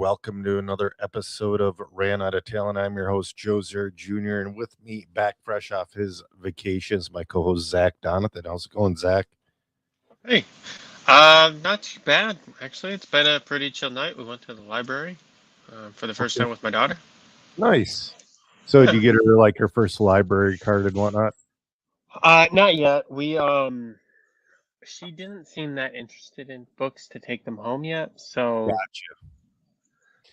welcome to another episode of Ran Out of Talent. I'm your host, Joe Zer Jr., and with me, back fresh off his vacations, my co-host Zach Donathan. How's it going, Zach? Hey, not too bad. Actually, it's been a pretty chill night. We went to the library for the first Okay. time with my daughter. Nice. So, did Yeah. you get her like her first library card and whatnot? Not yet. She didn't seem that interested in books to take them home yet. So Gotcha.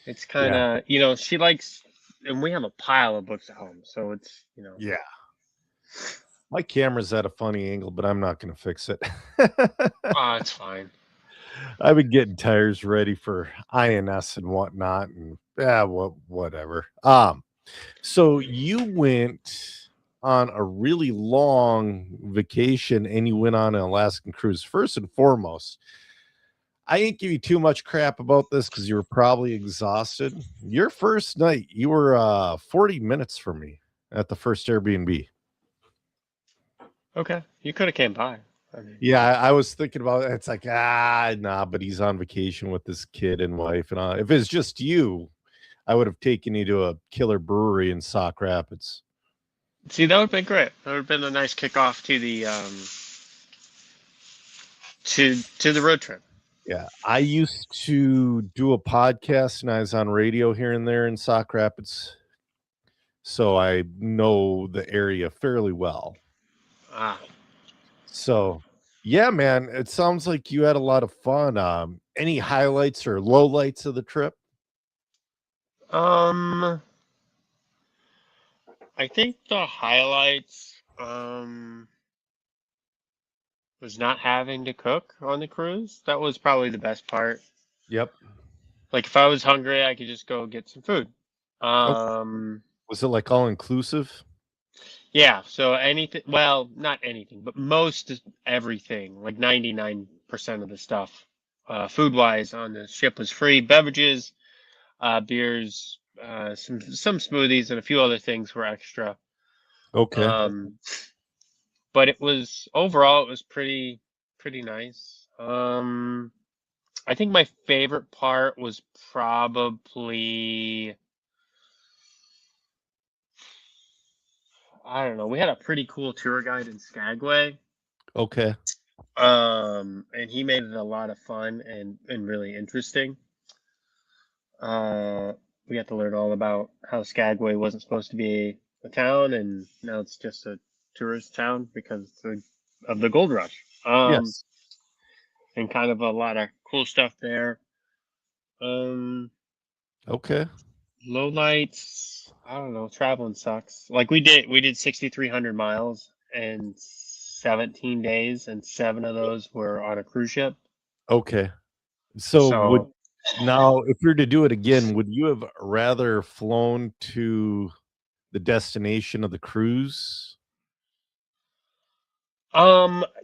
it's kind Yeah. of, she likes, and we have a pile of books at home. So it's. Yeah. My camera's at a funny angle, but I'm not going to fix it. It's fine. I've been getting tires ready for INS and whatnot, and whatever. So you went on a really long vacation and you went on an Alaskan cruise. First and foremost, I ain't give you too much crap about this because you were probably exhausted. Your first night, you were 40 minutes from me at the first Airbnb. Okay. You could have came by. I mean, Yeah, I was thinking about it. It's like, nah, but he's on vacation with his kid and wife. And if it's just you, I would have taken you to a killer brewery in Sauk Rapids. see, that would have been great. That would have been a nice kickoff to the to the road trip. Yeah, I used to do a podcast and I was on radio here and there in Sauk Rapids, so I know the area fairly well. Ah. So, yeah, man, it sounds like you had a lot of fun. Any highlights or lowlights of the trip? Um. I think the highlights was not having to cook on the cruise. That was probably the best part. Yep. Like if I was hungry, I could just go get some food. Okay. Um Was it like all inclusive? yeah, so anything, well, not anything, but most everything, like 99% of the stuff food-wise on the ship was free. Beverages, beers, some smoothies and a few other things were extra. Okay. Um but it was overall it was pretty nice. I think my favorite part was probably, I don't know, we had a pretty cool tour guide in Skagway. Okay. And he made it a lot of fun and really interesting. Uh we got to learn all about how Skagway wasn't supposed to be a town and now it's just a tourist town because of the gold rush. Yes. And kind of a lot of cool stuff there. Um, Okay. Low lights. I don't know. Traveling sucks. Like we did 6,300 miles in 17 days, and 7 of those were on a cruise ship. Okay. So would So, now, if you're to do it again, would you have rather flown to the destination of the cruise?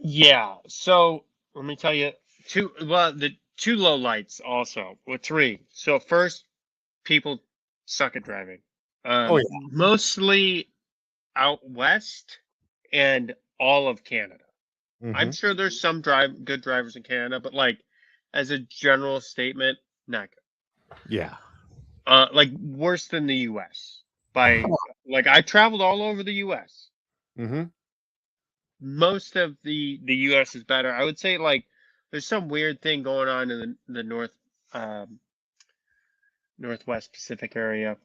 yeah. So let me tell you the two low lights also, or three. So first, people suck at driving. Oh yeah. Mostly out west and all of Canada. I'm Hmm. sure there's some good drivers in Canada, but like as a general statement, not good. Yeah. Like worse than the U.S. by like I traveled all over the U.S. Hmm. Most of the U.S. is better. I would say like there's some weird thing going on in the um, Northwest Pacific area,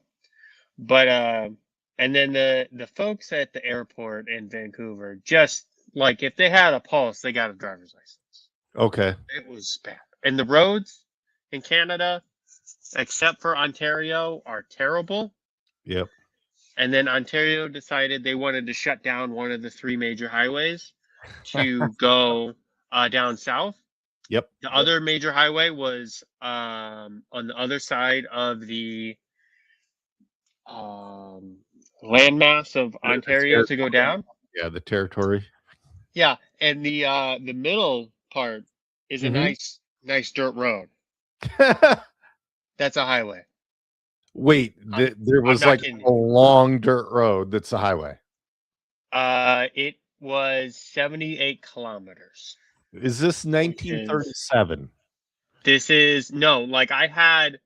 but and then the folks at the airport in Vancouver just like if they had a pulse, they got a driver's license. Okay. It was bad. And the roads in Canada, except for Ontario, are terrible. Yep. And then Ontario decided they wanted to shut down one of the three major highways to go down south. Yep. The other major highway was on the other side of the um, landmass of The Ontario to go territory. down. Yeah, the territory. Yeah, and the middle part is a Hmm. nice dirt road. That's a highway. Wait, I'm there I'm was not like kidding a you. long dirt road that's a highway. It was 78 kilometers, Is this which is 1937? this is no, like I had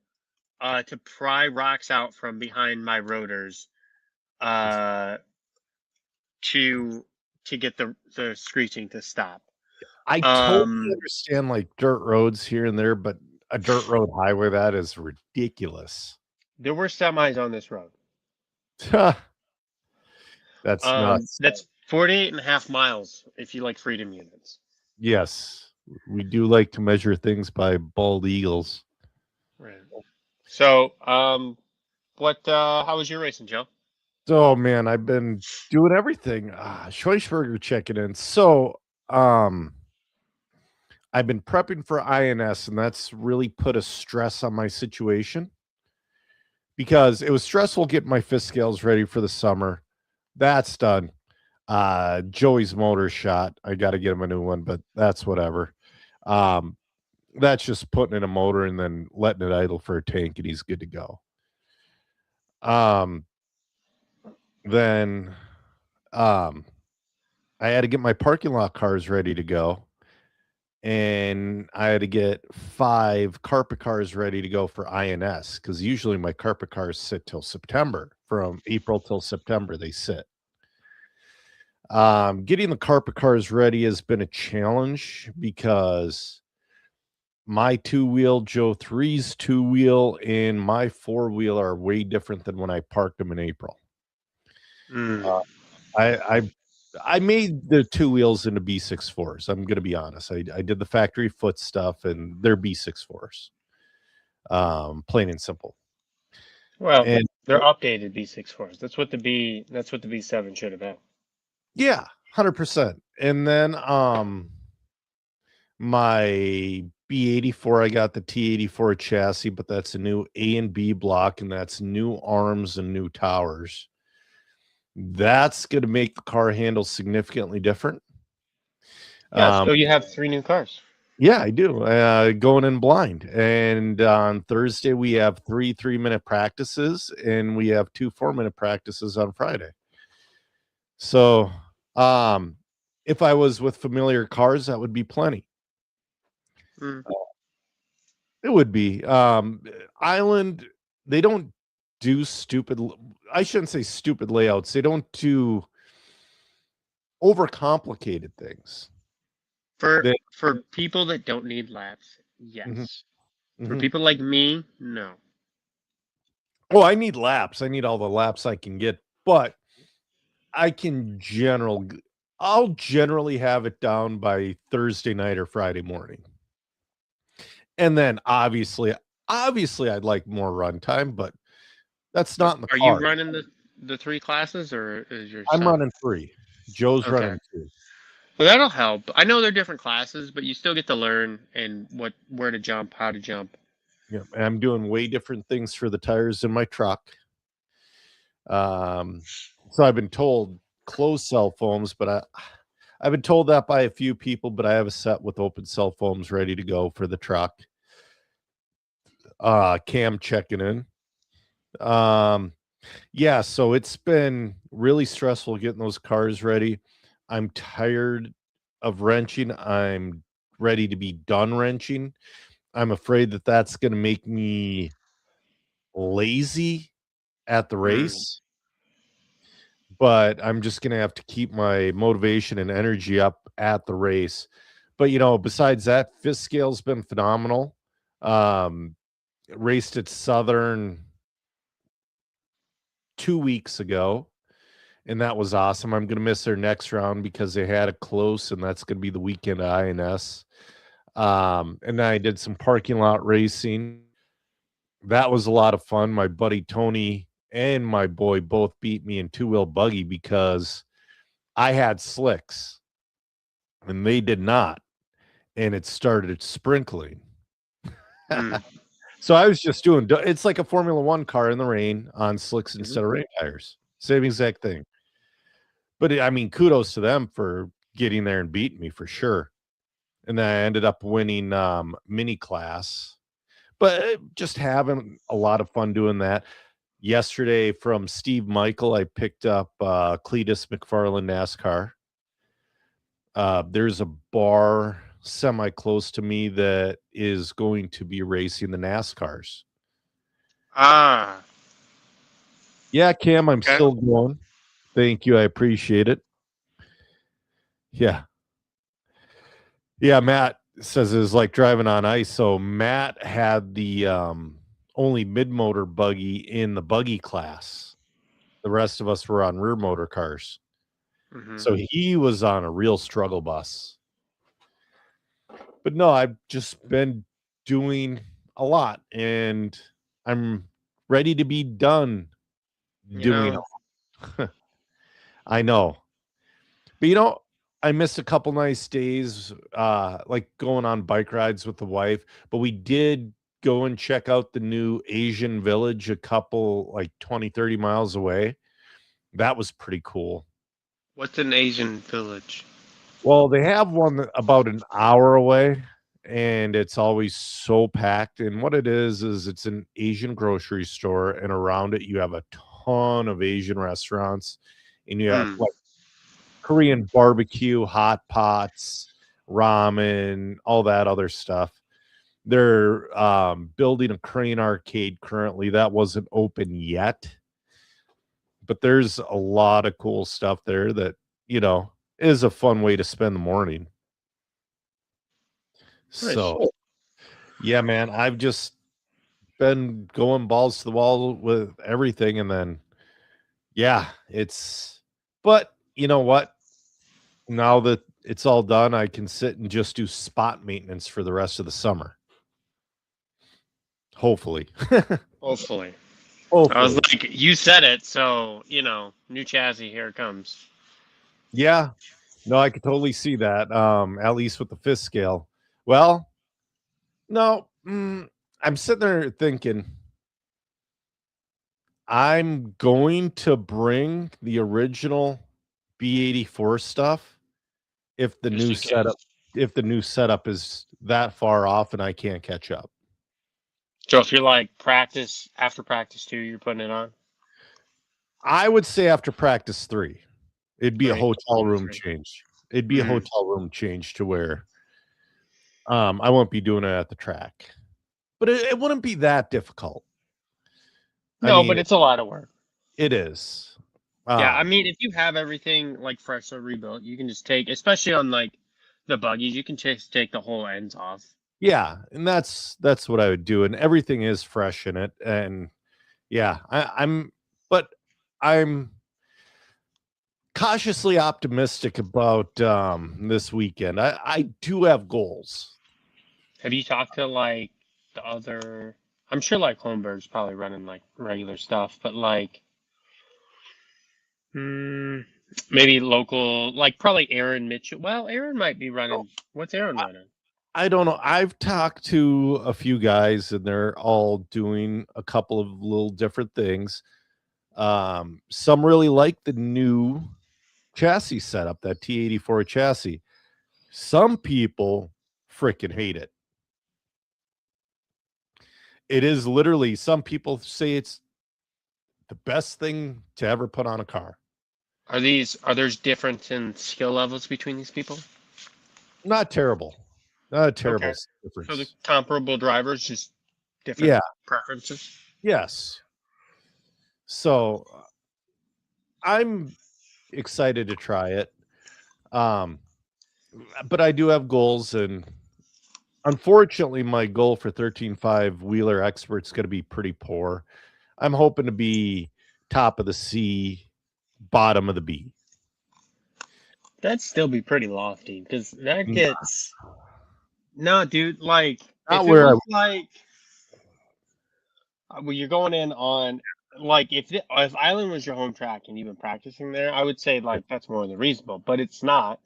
to pry rocks out from behind my rotors, uh, to get the screeching to stop. I totally understand like dirt roads here and there, but a dirt road highway, that is ridiculous. There were semis on this road. That's nuts. That's 48.5 miles if you like freedom units. Yes, we do like to measure things by bald eagles. Right. So, how was your racing, Joe? Oh man, I've been doing everything. Schweisberger checking in. So, I've been prepping for INS, and that's really put a stress on my situation because it was stressful getting my fifth scales ready for the summer. That's done. Joey's motor shot. I got to get him a new one, but that's whatever. That's just putting in a motor and then letting it idle for a tank, and he's good to go. Then I had to get my parking lot cars ready to go, and I had to get 5 carpet cars ready to go for INS because usually my carpet cars sit till September. From April till September, they sit. Getting the carpet cars ready has been a challenge because my 2-wheel, Joe 3's 2-wheel, and my 4-wheel are way different than when I parked them in April. I made the 2 wheels into B64s. I'm going to be honest. I did the factory foot stuff, and they're B64s. Plain and simple. Well, And they're updated B64s. That's what the B7 should have been. yeah, 100%. And then my B84, I got the T84 chassis, but that's a new A and B block, and that's new arms and new towers. That's going to make the car handle significantly different. Yeah, so you have 3 new cars. Yeah, I do. Going in blind. And on Thursday, we have 3 3-minute practices, and we have 2 4-minute practices on Friday. So if I was with familiar cars, that would be plenty. It would be. Island, they don't do stupid, I shouldn't say stupid layouts. They don't do overcomplicated things. For people that don't need laps, yes. Mm-hmm. For people like me, no. Oh, I need laps. I need all the laps I can get, but I'll generally have it down by Thursday night or Friday morning. And then obviously I'd like more runtime, but that's not in the car. Are you running the 3 classes, or is your I'm son? running 3. Joe's running 2. Well, that'll help. I know they're different classes, but you still get to learn and where to jump, how to jump. Yeah, I'm doing way different things for the tires in my truck. So I've been told closed cell foams, but I've been told that by a few people, but I have a set with open cell foams ready to go for the truck. Cam checking in. Yeah, so it's been really stressful getting those cars ready. I'm tired of wrenching. I'm ready to be done wrenching. I'm afraid that that's going to make me lazy at the race. But I'm just going to have to keep my motivation and energy up at the race. But, besides that, fifth scale's been phenomenal. Raced at Southern 2 weeks ago, and that was awesome. I'm going to miss their next round because they had it close, and that's going to be the weekend at INS. And then I did some parking lot racing. That was a lot of fun. My buddy Tony and my boy both beat me in 2-wheel buggy because I had slicks and they did not. And it started sprinkling. So I was just doing, it's like a Formula One car in the rain on slicks instead of rain tires. Same exact thing. But I mean, kudos to them for getting there and beating me for sure. And then I ended up winning mini class, but just having a lot of fun doing that. Yesterday from Steve Michael, I picked up Cletus McFarland NASCAR. There's a bar semi close to me that is going to be racing the NASCARs. Ah, Yeah, Cam, I'm okay. still going. Thank you. I appreciate it. Yeah. Yeah, Matt says it was like driving on ice. So Matt had the only mid-motor buggy in the buggy class. The rest of us were on rear motor cars. Hmm. So he was on a real struggle bus. But no, I've just been doing a lot and I'm ready to be done You doing. know, I know. But I missed a couple nice days, like going on bike rides with the wife. But we did go and check out the new Asian village a couple, like 20, 30 miles away. That was pretty cool. what's an Asian village? Well, they have one about an hour away, and it's always so packed. And what it is it's an Asian grocery store, and around it you have a ton of Asian restaurants, and you have Hmm. like Korean barbecue, hot pots, ramen, all that other stuff. They're building a Crane arcade currently. That wasn't open yet, but there's a lot of cool stuff there that, is a fun way to spend the morning. Nice. So, yeah, man, I've just been going balls to the wall with everything. And then, yeah, but you know what? Now that it's all done, I can sit and just do spot maintenance for the rest of the summer. Hopefully. Hopefully. I was Hopefully. like, you said it, so new chassis, here it comes. Yeah. No, I could totally see that. At least with the fifth scale. Well, no, I'm sitting there thinking I'm going to bring the original B84 stuff if the Just new in case. setup is that far off and I can't catch up. So if you're like after practice 2, you're putting it on I would say after practice 3, it'd be a 3. hotel room 3. change. It'd be a hotel room change to where I won't be doing it at the track. But it wouldn't be that difficult. I No, mean, but it's a lot of work. it is. Yeah, I mean, if you have everything like fresh or rebuilt, you can just take, especially on like the buggies, you can just take the whole ends off. Yeah, and that's what I would do, and everything is fresh in it, and yeah, but I'm cautiously optimistic about this weekend. I do have goals. Have you talked to like the other? I'm sure like Holmberg's probably running like regular stuff, but like, maybe local, like probably Aaron Mitchell. Well, Aaron might be running. What's Aaron running? I don't know. I've talked to a few guys, and they're all doing a couple of little different things. Some really like the new chassis setup, that T84 chassis. Some people freaking hate it. It is literally, some people say it's the best thing to ever put on a car. Are there's difference in skill levels between these people? Not terrible. Not a Okay. terrible So the difference. comparable drivers, just different Yeah. preferences. Yes. So I'm excited to try it. Um, but I do have goals, and unfortunately, my goal for 13.5 Wheeler Expert's going to be pretty poor. I'm hoping to be top of the C, bottom of the B. That'd still be pretty lofty because that gets no, dude. Like Not if it where I was like, well, you're going in on like if Island was your home track and you've been practicing there, I would say like that's more than reasonable. But it's not,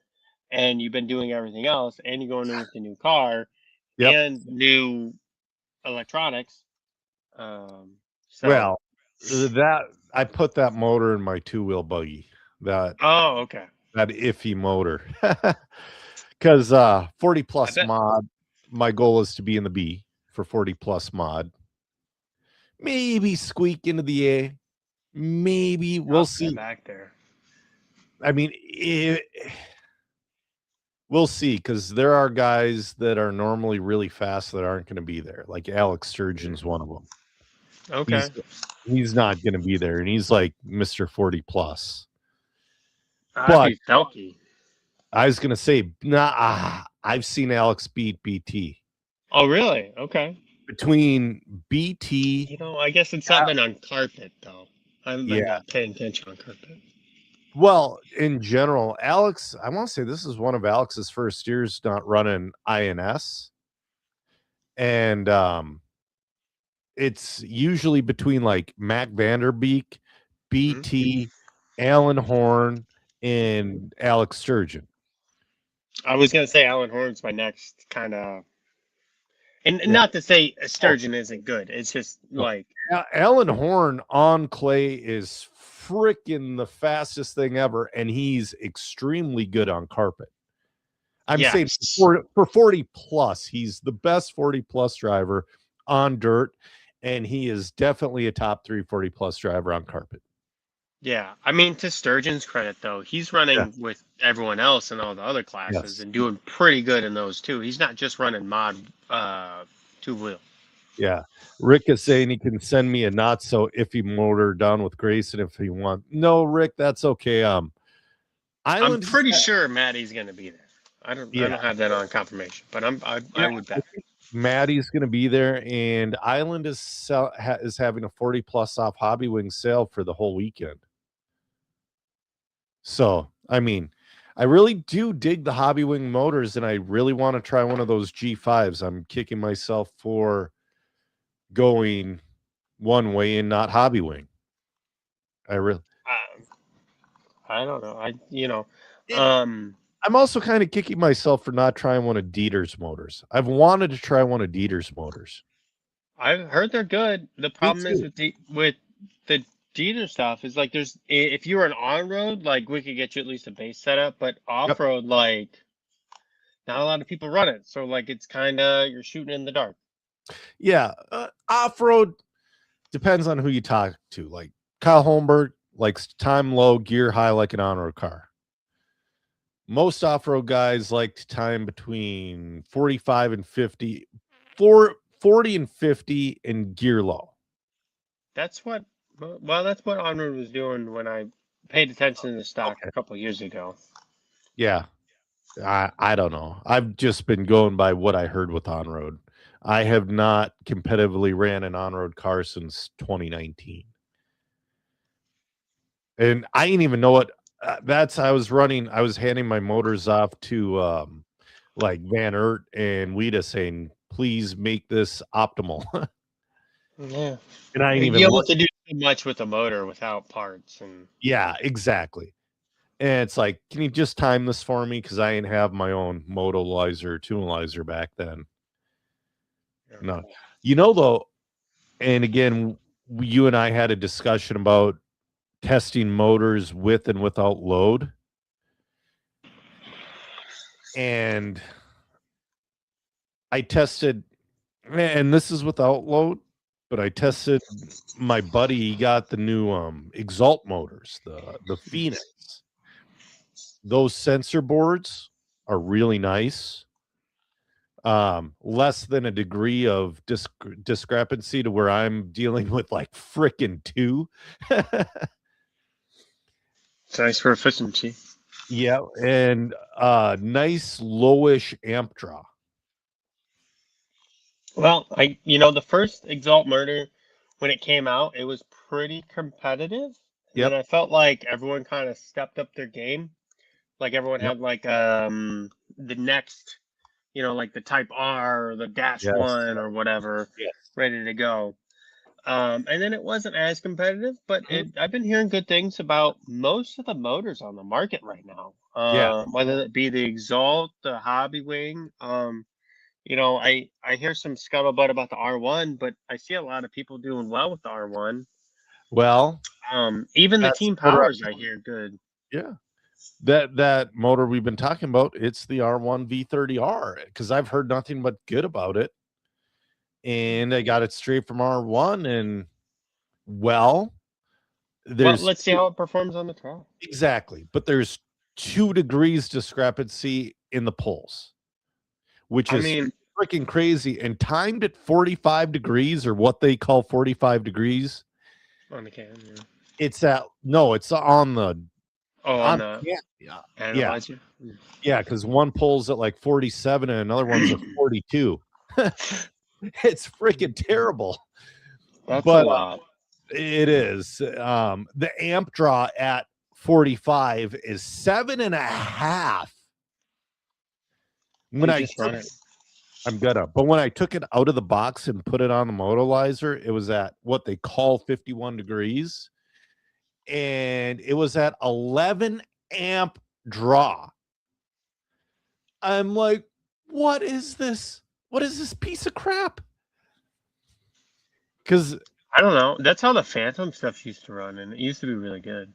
and you've been doing everything else, and you're going in with the new car Yep. and new electronics. So Well, that I put that motor in my two-wheel buggy. That oh, okay. that iffy motor. Because 40 I plus bet mod, my goal is to be in the B for 40 plus mod. Maybe squeak into the A. Maybe we'll drop that see. back there. I mean, we'll see, because there are guys that are normally really fast that aren't going to be there. Like Alex Sturgeon's one of them. Okay. He's not going to be there, and he's like Mr. 40 plus. That'd But be Felky. I was going to say, I've seen Alex beat BT. Oh, really? Okay. Between BT, You know, I guess it's not been on carpet though. I haven't been yeah. paying attention on carpet. Well, in general, Alex, I want to say this is one of Alex's first years not running INS. And it's usually between like Mac Vanderbeek, BT, Alan Horn, and Alex Sturgeon. I was gonna say Alan Horn's my next kind of, and not to say Sturgeon isn't good. It's just like Alan Horn on clay is freaking the fastest thing ever, and he's extremely good on carpet. I'm saying for 40 plus, he's the best 40 plus driver on dirt, and he is definitely a top 3 40 plus driver on carpet. Yeah, I mean, to Sturgeon's credit though, he's running with everyone else in all the other classes and doing pretty good in those too. He's not just running mod 2-wheel. Yeah, Rick is saying he can send me a not so iffy motor down with Grayson if he wants. No, Rick, that's okay. I'm pretty sure Maddie's going to be there. I don't have that on confirmation, but I would bet Maddie's going to be there, and Island is having a 40 plus off Hobby Wing sale for the whole weekend. So, I mean, I really do dig the Hobby Wing motors, and I really want to try one of those G5s. I'm kicking myself for going one way and not Hobby Wing. I don't know. I'm also kind of kicking myself for not trying one of Dieter's motors. I've wanted to try one of Dieter's motors. I've heard they're good. The problem is with the Dieter stuff is like if you were an on-road, like we could get you at least a base setup, but off-road, like not a lot of people run it. So like it's kind of you're shooting in the dark. Yeah, off-road depends on who you talk to. Like Kyle Holmberg likes time low, gear high like an on-road car. Most off-road guys like to time between 45 and 50, 40 and 50 and gear low. That's what on-road was doing when I paid attention to the stock a couple of years ago. Yeah. I don't know. I've just been going by what I heard with on-road. I have not competitively ran an on-road car since 2019. And I didn't even know what I was handing my motors off to like Van Aert and Weta saying, please make this optimal. Yeah. And I ain't even able to do too much with the motor without parts. And yeah, exactly. And it's like, can you just time this for me? Because I ain't have my own Motolizer, Tunalizer back then. No. You know, though, and again, you and I had a discussion about testing motors with and without load. And I tested, and this is without load, but I tested my buddy. He got the new Exalt motors, the Phoenix. Those sensor boards are really nice. Less than a degree of discrepancy to where I'm dealing with like frickin' 2. It's nice for efficiency. Yeah, and nice lowish amp draw. Well, the first Exalt motor when it came out, it was pretty competitive. Yep. And I felt like everyone kind of stepped up their game. Like everyone had like the next, like the Type R or the Dash 1 or whatever ready to go. And then it wasn't as competitive, but I've been hearing good things about most of the motors on the market right now. Whether it be the Exalt, the Hobby Wing. I hear some scuttlebutt about the R1, but I see a lot of people doing well with the R1. Well, even the Team Powers I hear good. Yeah. That motor we've been talking about, it's the R1 V30R, because I've heard nothing but good about it. And I got it straight from R1, and let's see how it performs on the track. Exactly. But there's 2 degrees discrepancy in the pulse, which is freaking crazy and timed at 45 degrees or what they call 45 degrees. On the can, yeah. It's on the Oh, on the yeah. analyzer. Yeah, because one pulls at like 47 and another one's at 42. It's freaking terrible. That's But a lot. it is. The amp draw at 45 is 7.5. When I just run it. but when I took it out of the box and put it on the Motolizer, it was at what they call 51 degrees. And it was at 11 amp draw. I'm like, what is this? What is this piece of crap? Because I don't know. That's how the Phantom stuff used to run, and it used to be really good.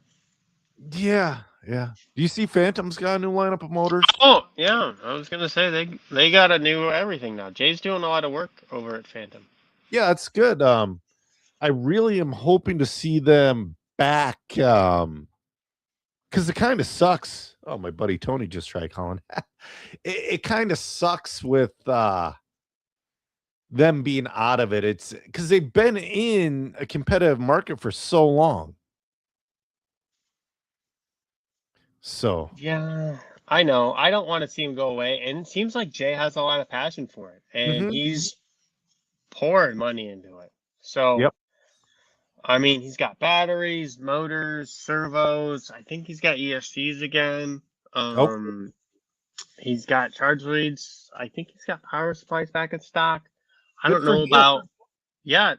yeah. Do you see Phantom's got a new lineup of motors? Oh, yeah. I was gonna say they got a new everything now. Jay's doing a lot of work over at Phantom. Yeah, it's good. I really am hoping to see them back. Because it kind of sucks. Oh, my buddy Tony just tried calling. It kind of sucks with them being out of it. It's because they've been in a competitive market for so long. So Yeah, I know. I don't want to see him go away, and it seems like Jay has a lot of passion for it, and he's pouring money into it. So, yep. I mean, he's got batteries, motors, servos. I think he's got ESCs again. He's got charge leads. I think he's got power supplies back in stock. I don't know about. Yeah,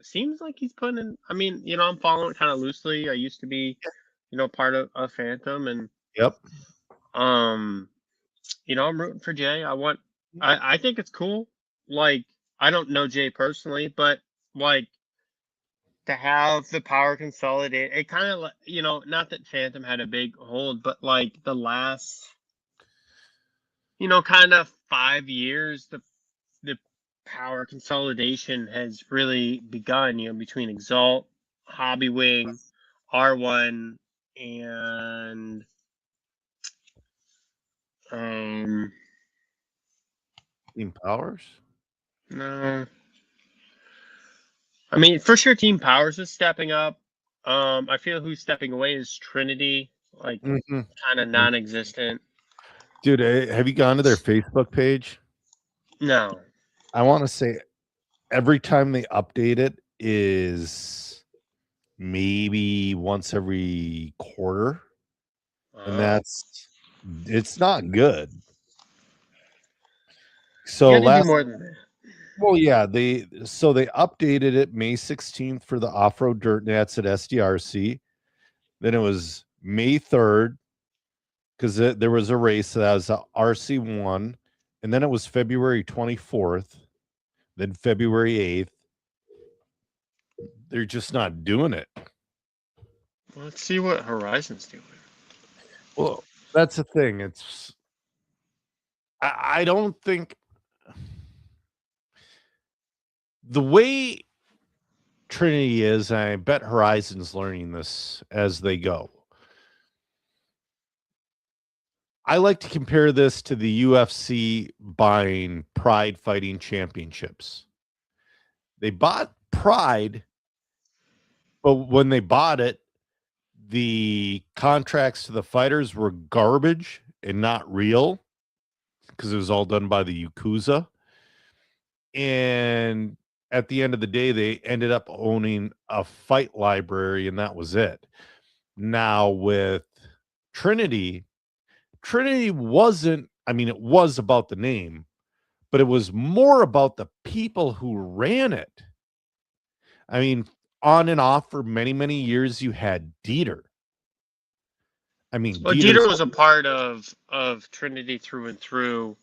seems like he's putting in. I mean, I'm following it kind of loosely. I used to be, part of a Phantom, and yep. I'm rooting for Jay. I think it's cool. Like, I don't know Jay personally, but like to have the power consolidate, it kind of, not that Phantom had a big hold, but like the last, kind of 5 years, the power consolidation has really begun, between Exalt, Hobbywing, R1, and Team Powers? No. I mean, for sure Team Powers is stepping up. I feel who's stepping away is Trinity, like kind of non-existent. Dude, have you gone to their Facebook page? No. I want to say every time they update it is maybe once every quarter. And it's not good. So do more than that. Well, yeah, they updated it May 16th for the off-road dirt nets at SDRC. Then it was May 3rd because there was a race that was RC1, and then it was February 24th, then February 8th. They're just not doing it. Well, let's see what Horizon's doing. Well, that's the thing. I don't think the way Trinity is, I bet Horizon's learning this as they go. I like to compare this to the UFC buying Pride Fighting Championships. They bought Pride, but when they bought it, the contracts to the fighters were garbage and not real because it was all done by the Yakuza. And at the end of the day, they ended up owning a fight library, and that was it. Now with Trinity wasn't, I mean, it was about the name, but it was more about the people who ran it. I mean, on and off for many, many years, you had Dieter. I mean, well, Dieter was a part of Trinity through and through,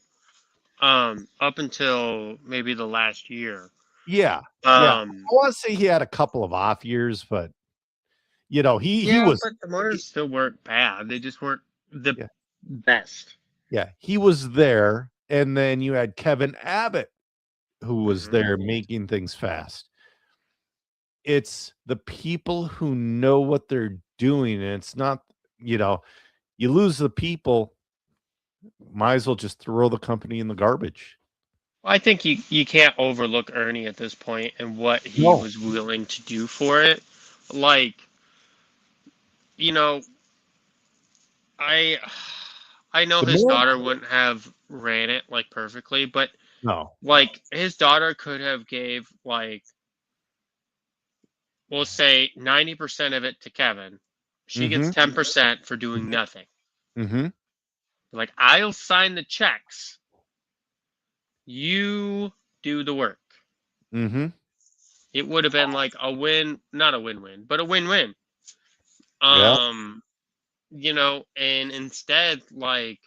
up until maybe the last year. Yeah. I want to say he had a couple of off years, but he was. But the motors still weren't bad. They just weren't the best. Yeah, he was there, and then you had Kevin Abbott, who was there making things fast. It's the people who know what they're doing, and it's not, you lose the people, might as well just throw the company in the garbage. I think you can't overlook Ernie at this point and what he No. was willing to do for it. Like, you know, I I know The his man. daughter wouldn't have ran it like perfectly, but No. like his daughter could have gave like we'll say 90% of it to Kevin. She gets Mm-hmm. 10% for doing nothing. Mm-hmm. Like I'll sign the checks. You do the work. Mm-hmm. It would have been like a win, not a win-win, but a win-win. Yeah. Um, and instead, like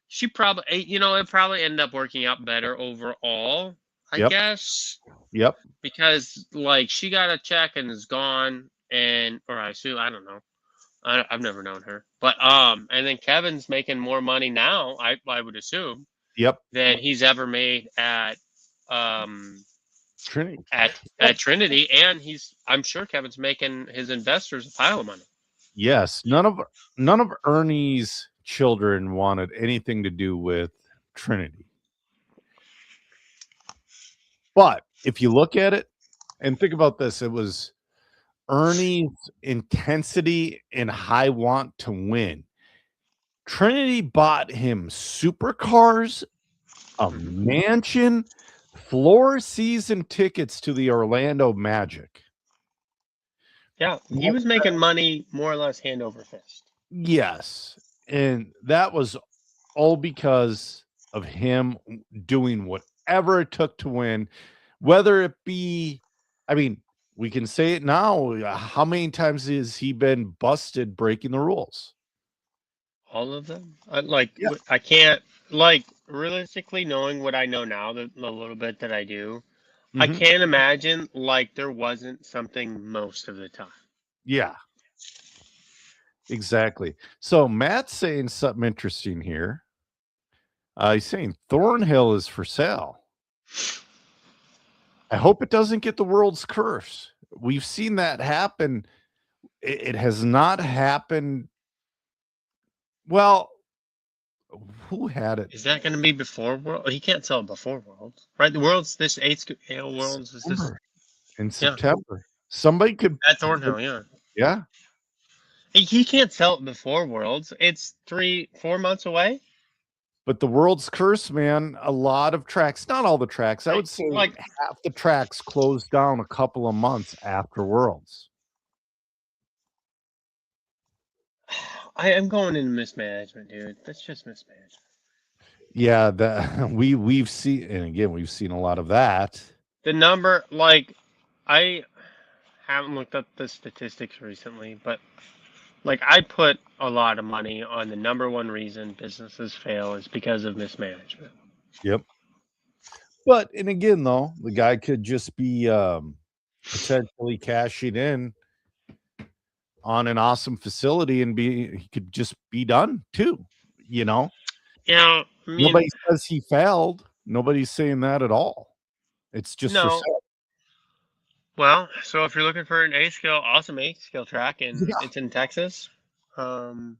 she probably, it probably ended up working out better overall, I Yep. guess, Yep. because like she got a check and is gone, or I assume I don't know, I've never known her, but and then Kevin's making more money now, I would assume, Yep. than he's ever made um Trinity. at Trinity, and I'm sure Kevin's making his investors a pile of money. Yes. None of Ernie's children wanted anything to do with Trinity. But if you look at it and think about this, it was Ernie's intensity and high want to win. Trinity bought him supercars, a mansion, floor season tickets to the Orlando Magic. Yeah, he was making money more or less hand over fist. Yes. And that was all because of him doing whatever it took to win, whether it be, I mean, we can say it now. How many times has he been busted breaking the rules? All of them. Yeah. I can't like realistically knowing what I know now, the little bit that I do. I Hmm. can't imagine like there wasn't something most of the time. Yeah, exactly. So Matt's saying something interesting here. He's saying Thornhill is for sale. I hope it doesn't get the world's curse. We've seen that happen. It has not happened. Well, who had it? Is that going to be before World? He can't sell it before Worlds, right? The Worlds, this AL Worlds is this, September. In yeah, September. Somebody could, at Thornhill, yeah. yeah. He can't sell it before Worlds. It's 4 months away. But the world's curse, man, a lot of tracks, not all the tracks. I Like, would say like half the tracks closed down a couple of months after Worlds. I am going into mismanagement, dude. That's just mismanagement. Yeah, that we've seen, and again, we've seen a lot of that. The number, like, I haven't looked up the statistics recently, but like, I put a lot of money on the number one reason businesses fail is because of mismanagement. Yep. But and again, though, the guy could just be potentially cashing in on an awesome facility and he could just be done too. You know, Yeah, I mean, nobody says he failed. Nobody's saying that at all. It's just for no. sale. Well, so if you're looking for an awesome A scale track, and Yeah. it's in Texas, one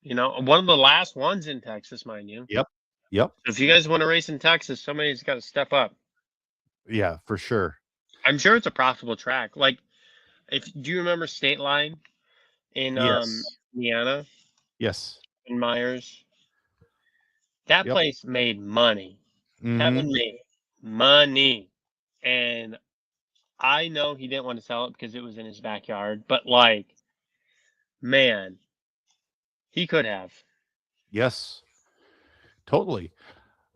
of the last ones in Texas, mind you. Yep. Yep. If you guys want to race in Texas, somebody's got to step up. Yeah, for sure. I'm sure it's a profitable track. Like, do you remember State Line in Yes. Indiana Yes. in Myers? That Yep. place made money. Hmm. Kevin made money, and I know he didn't want to sell it because it was in his backyard. But like, man, he could have. Yes. Totally.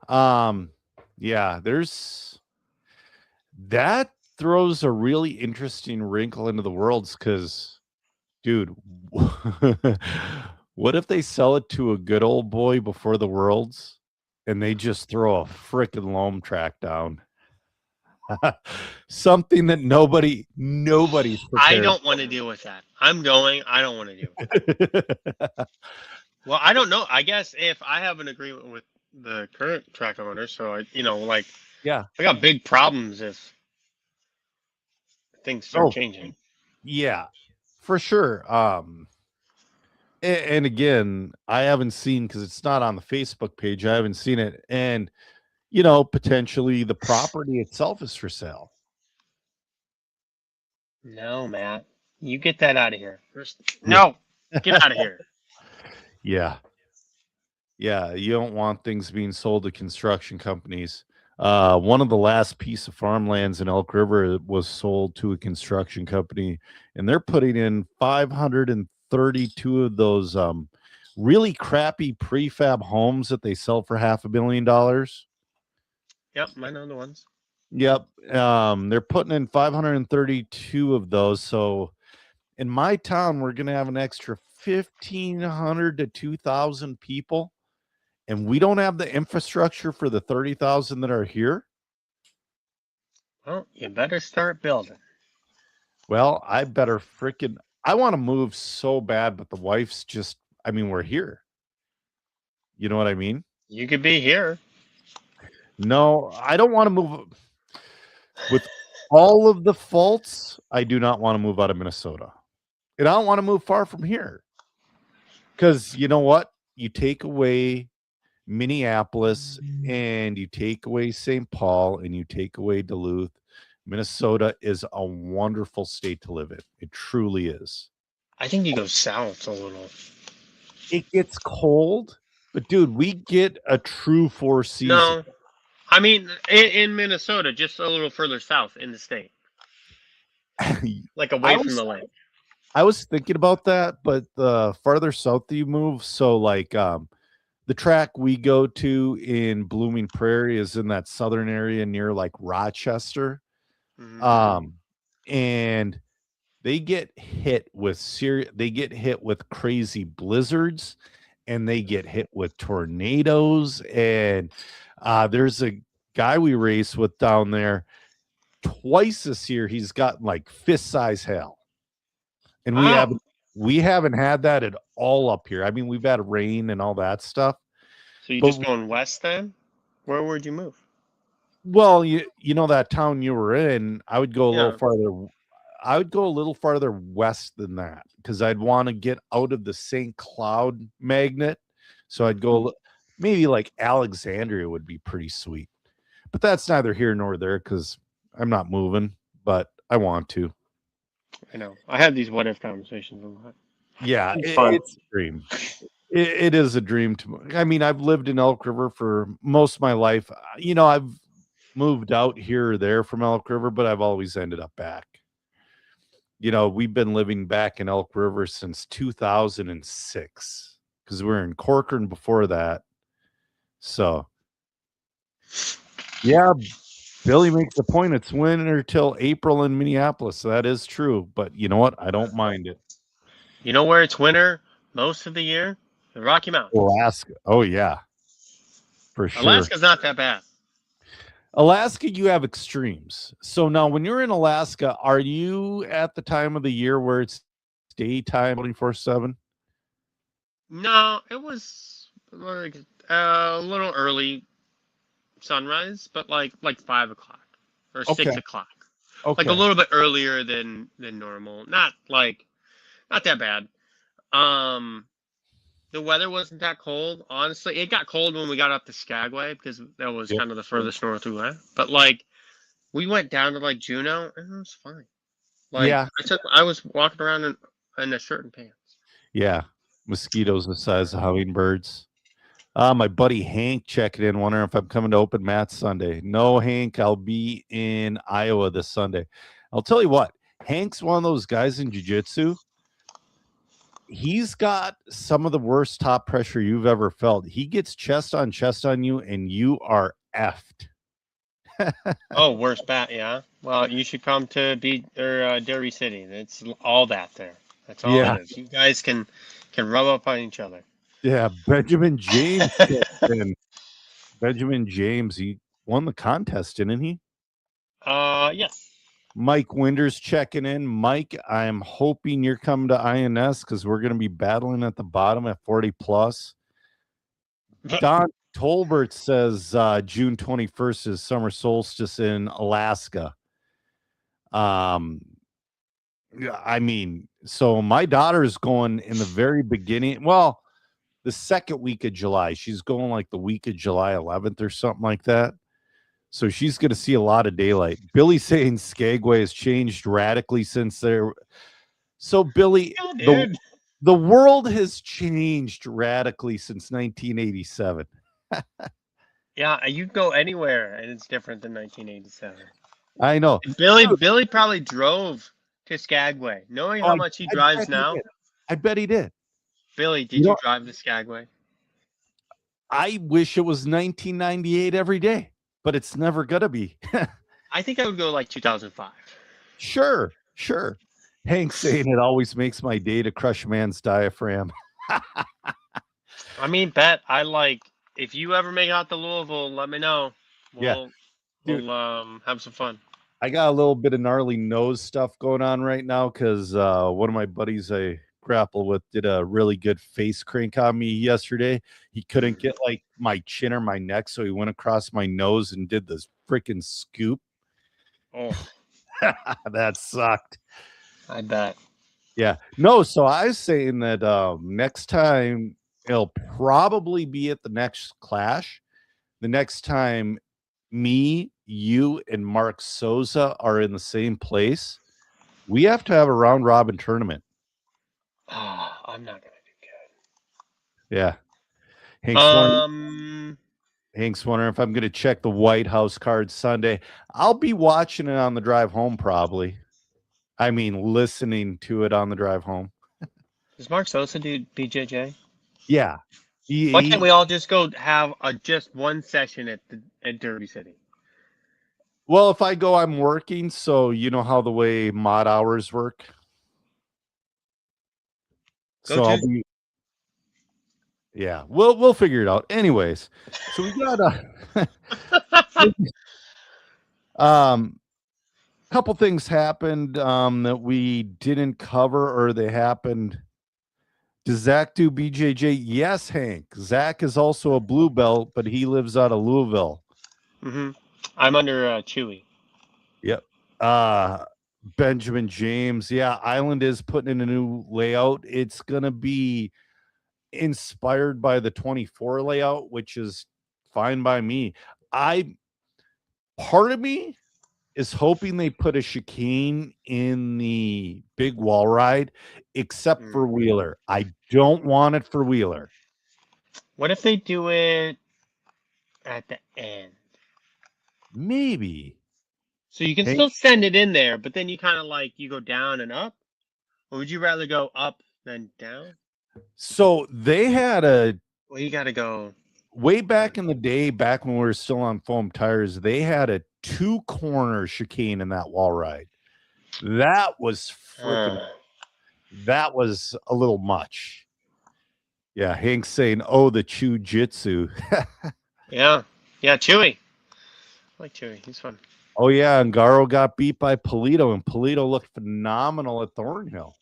Yeah, that throws a really interesting wrinkle into the worlds because, dude, what if they sell it to a good old boy before the worlds and they just throw a freaking loam track down? Something that nobody's I prepared. don't want to deal with that. I'm going. I don't want to deal with it. Well, I don't know. I guess if I have an agreement with the current track owner, so Yeah. I got big problems if things start Oh, changing. yeah, for sure. And again, I haven't seen because it's not on the Facebook page. I haven't seen it. And potentially the property itself is for sale. No, Matt. You get that out of here. First, Yeah. no, get out of here. Yeah. Yeah. You don't want things being sold to construction companies. One of the last piece of farmlands in Elk River was sold to a construction company, and they're putting in 532 of those really crappy prefab homes that they sell for $500,000. Yep, I know the ones. Yep. They're putting in 532 of those. So in my town, we're going to have an extra 1,500 to 2,000 people, and we don't have the infrastructure for the 30,000 that are here. Well, you better start building. Well, I better I want to move so bad, but the wife's just, we're here. You know what I mean? You could be here. No, I don't want to move. With all of the faults, I do not want to move out of Minnesota. And I don't want to move far from here. Because you know what? You take away Minneapolis and you take away St. Paul and you take away Duluth. Minnesota is a wonderful state to live in. It truly is. I think you go south a little. It gets cold, but dude, we get a true 4 seasons. No, I mean in Minnesota, just a little further south in the state, like away from the lake. I was thinking about that, but the farther south you move, so like the track we go to in Blooming Prairie is in that southern area near like Rochester. Mm-hmm. And they get hit with crazy blizzards, and they get hit with tornadoes. And there's a guy we race with down there twice this year. He's got like fist size hail, and we haven't had that at all up here. I mean, we've had rain and all that stuff. So you just going west then? Where would you move? Well, you know that town you were in, I would go a little farther. I would go a little farther west than that because I'd want to get out of the St. Cloud magnet. So I'd go maybe like Alexandria would be pretty sweet. But that's neither here nor there because I'm not moving, but I want to. I know. I have these what if conversations a lot. Yeah, it's a dream. It is a dream to. I mean, I've lived in Elk River for most of my life. I've moved out here or there from Elk River, but I've always ended up back. We've been living back in Elk River since 2006 because we were in Corcoran before that. So, yeah, Billy makes the point. It's winter till April in Minneapolis. So that is true. But you know what? I don't mind it. You know where it's winter most of the year? The Rocky Mountains. Alaska. Oh, yeah. For sure. Alaska's not that bad. Alaska, you have extremes. So now when you're in Alaska, are you at the time of the year where it's daytime 24/7? No, it was like a little early sunrise, but like 5 o'clock or 6 o'clock. Okay. Like a little bit earlier than normal. Not that bad. The weather wasn't that cold, honestly. It got cold when we got up to Skagway because that was kind of the furthest north we went. But we went down to Juneau and it was fine. I was walking around in a shirt and pants. Yeah, mosquitoes the size of hummingbirds. My buddy Hank checking in, wondering if I'm coming to Open Mat Sunday. No, Hank, I'll be in Iowa this Sunday. I'll tell you what, Hank's one of those guys in jiu-jitsu. He's got some of the worst top pressure you've ever felt. He gets chest on you, and you are effed. Oh, worst bat, yeah. Well, you should come to Derry City. It's all that there. That's all it is. You guys can rub up on each other. Yeah, Benjamin James. Benjamin James, he won the contest, didn't he? Yes. Mike Winders checking in. Mike, I'm hoping you're coming to INS because we're going to be battling at the bottom at 40 plus. Don Tolbert says June 21st is summer solstice in Alaska. I mean, so my daughter's going in the very beginning. Well, the second week of July. She's going like the week of July 11th or something like that. So she's going to see a lot of daylight. Billy saying Skagway has changed radically since there. So Billy, Yeah, the dude. the world has changed radically since 1987. Yeah, you can go anywhere and it's different than 1987. I know. Billy probably drove to Skagway. Knowing Oh, how much he I drives bet he now, did. I bet he did. Billy, You did you know, drive to Skagway? I wish it was 1998 every day, but it's never gonna be. I think I would go like 2005. Sure. Hank saying it always makes my day to crush a man's diaphragm. I mean, bet I like if you ever make out to Louisville, let me know. Yeah, dude. We'll have some fun. I got a little bit of gnarly nose stuff going on right now because one of my buddies I grapple with did a really good face crank on me yesterday. He couldn't get like my chin or my neck, so he went across my nose and did this freaking scoop. Oh, That sucked. I bet. Yeah. No, so I was saying that next time it'll probably be at the next clash. The next time me, you, and Mark Souza are in the same place, we have to have a round robin tournament. Oh, I'm not gonna do Yeah. good. Hank's wondering if I'm going to check the White House card Sunday. I'll be watching it on the drive home, probably. I mean, listening to it on the drive home. Does Mark Sosa do BJJ? Yeah. Why can't we all just go have just one session at Derby City? Well, if I go, I'm working, so you know how the way mod hours work. So I'll be. Yeah, we'll figure it out. Anyways, so we got a couple things happened that we didn't cover, or they happened. Does Zach do BJJ? Yes, Hank. Zach is also a blue belt, but he lives out of Louisville. Mm-hmm. I'm under Chewy. Yep. Benjamin James. Yeah, Island is putting in a new layout. It's gonna be inspired by the 24 layout, which is fine by me. Part of me is hoping they put a chicane in the big wall ride, except for Wheeler. I don't want it for Wheeler. What if they do it at the end? Maybe. So you can still send it in there, but then you kind of like you go down and up? Or would you rather go up than down? So they had well, you got to go way back in the day, back when we were still on foam tires, they had a 2-corner chicane in that wall ride. That was freaking that was a little much. Yeah, Hank's saying, oh, the Chew-Jitsu. Yeah, Chewy. I like Chewy. He's fun. Oh, yeah, Angaro got beat by Polito, and Polito looked phenomenal at Thornhill.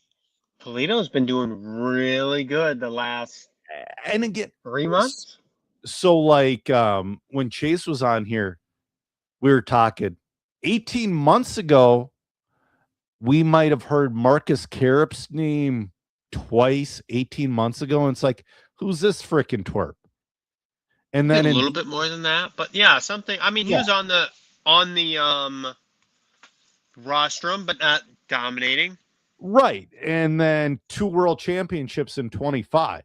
Polito's been doing really good the last and again 3 months. So like when Chase was on here, we were talking 18 months ago, we might have heard Marcus Carup's name twice 18 months ago, and it's like, who's this freaking twerp? And then a little bit more than that, but yeah, something. I mean, he was on the rostrum, but not dominating. Right. And then 2 world championships in 25.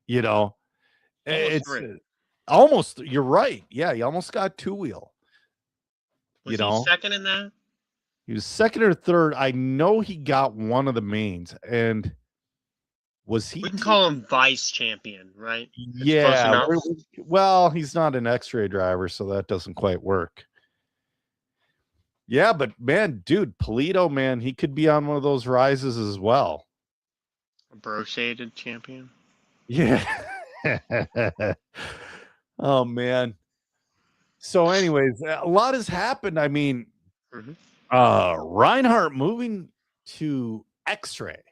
You know, almost, you're right. Yeah, he almost got 2-wheel. Was he second in that? He was second or third. I know he got one of the mains. And was he? We can call him vice champion, right? Yeah. Well, he's not an X-ray driver, so that doesn't quite work. Yeah, but man, dude, Polito, man, he could be on one of those rises as well. A bro-shaded champion. Yeah. Oh, man. So anyways, a lot has happened. I mean, Reinhardt moving to X-ray.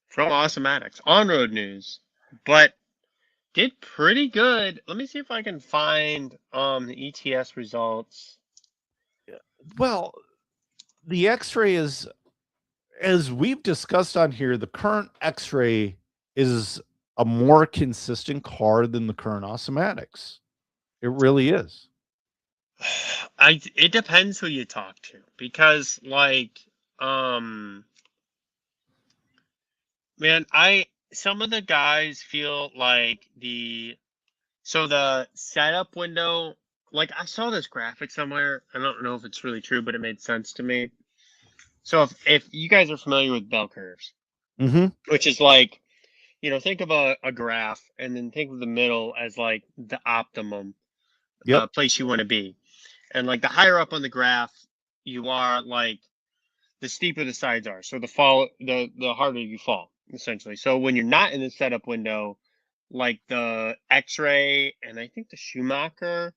From Awesomatics. On-road news. But did pretty good. Let me see if I can find the ETS results. Well, the X-ray is, as we've discussed on here, the current X-ray is a more consistent car than the current Awesomatics. It really is. It depends who you talk to, because like man, some of the guys feel like the setup window, like I saw this graphic somewhere. I don't know if it's really true, but it made sense to me. So if you guys are familiar with bell curves, Mm-hmm. which is like, think of a graph and then think of the middle as like the optimum Yep. place you want to be. And like the higher up on the graph you are, like the steeper the sides are. So the harder you fall, essentially. So when you're not in the setup window, like the X-Ray and I think the Schumacher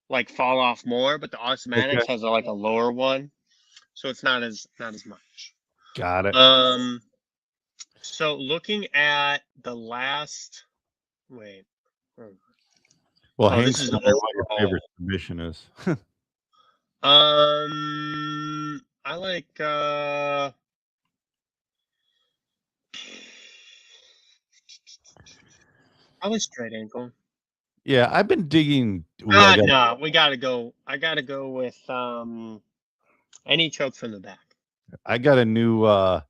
like fall off more, but the Okay. Awesomatics has a lower one. So it's not as much. Got it. So looking at the last wait. Well, Oh, Hank's this is an wondering what your overall. favorite submission is. I like straight ankle. Yeah, I've been digging. Ooh, I got No, we gotta go. I gotta go with any choke from the back. a new I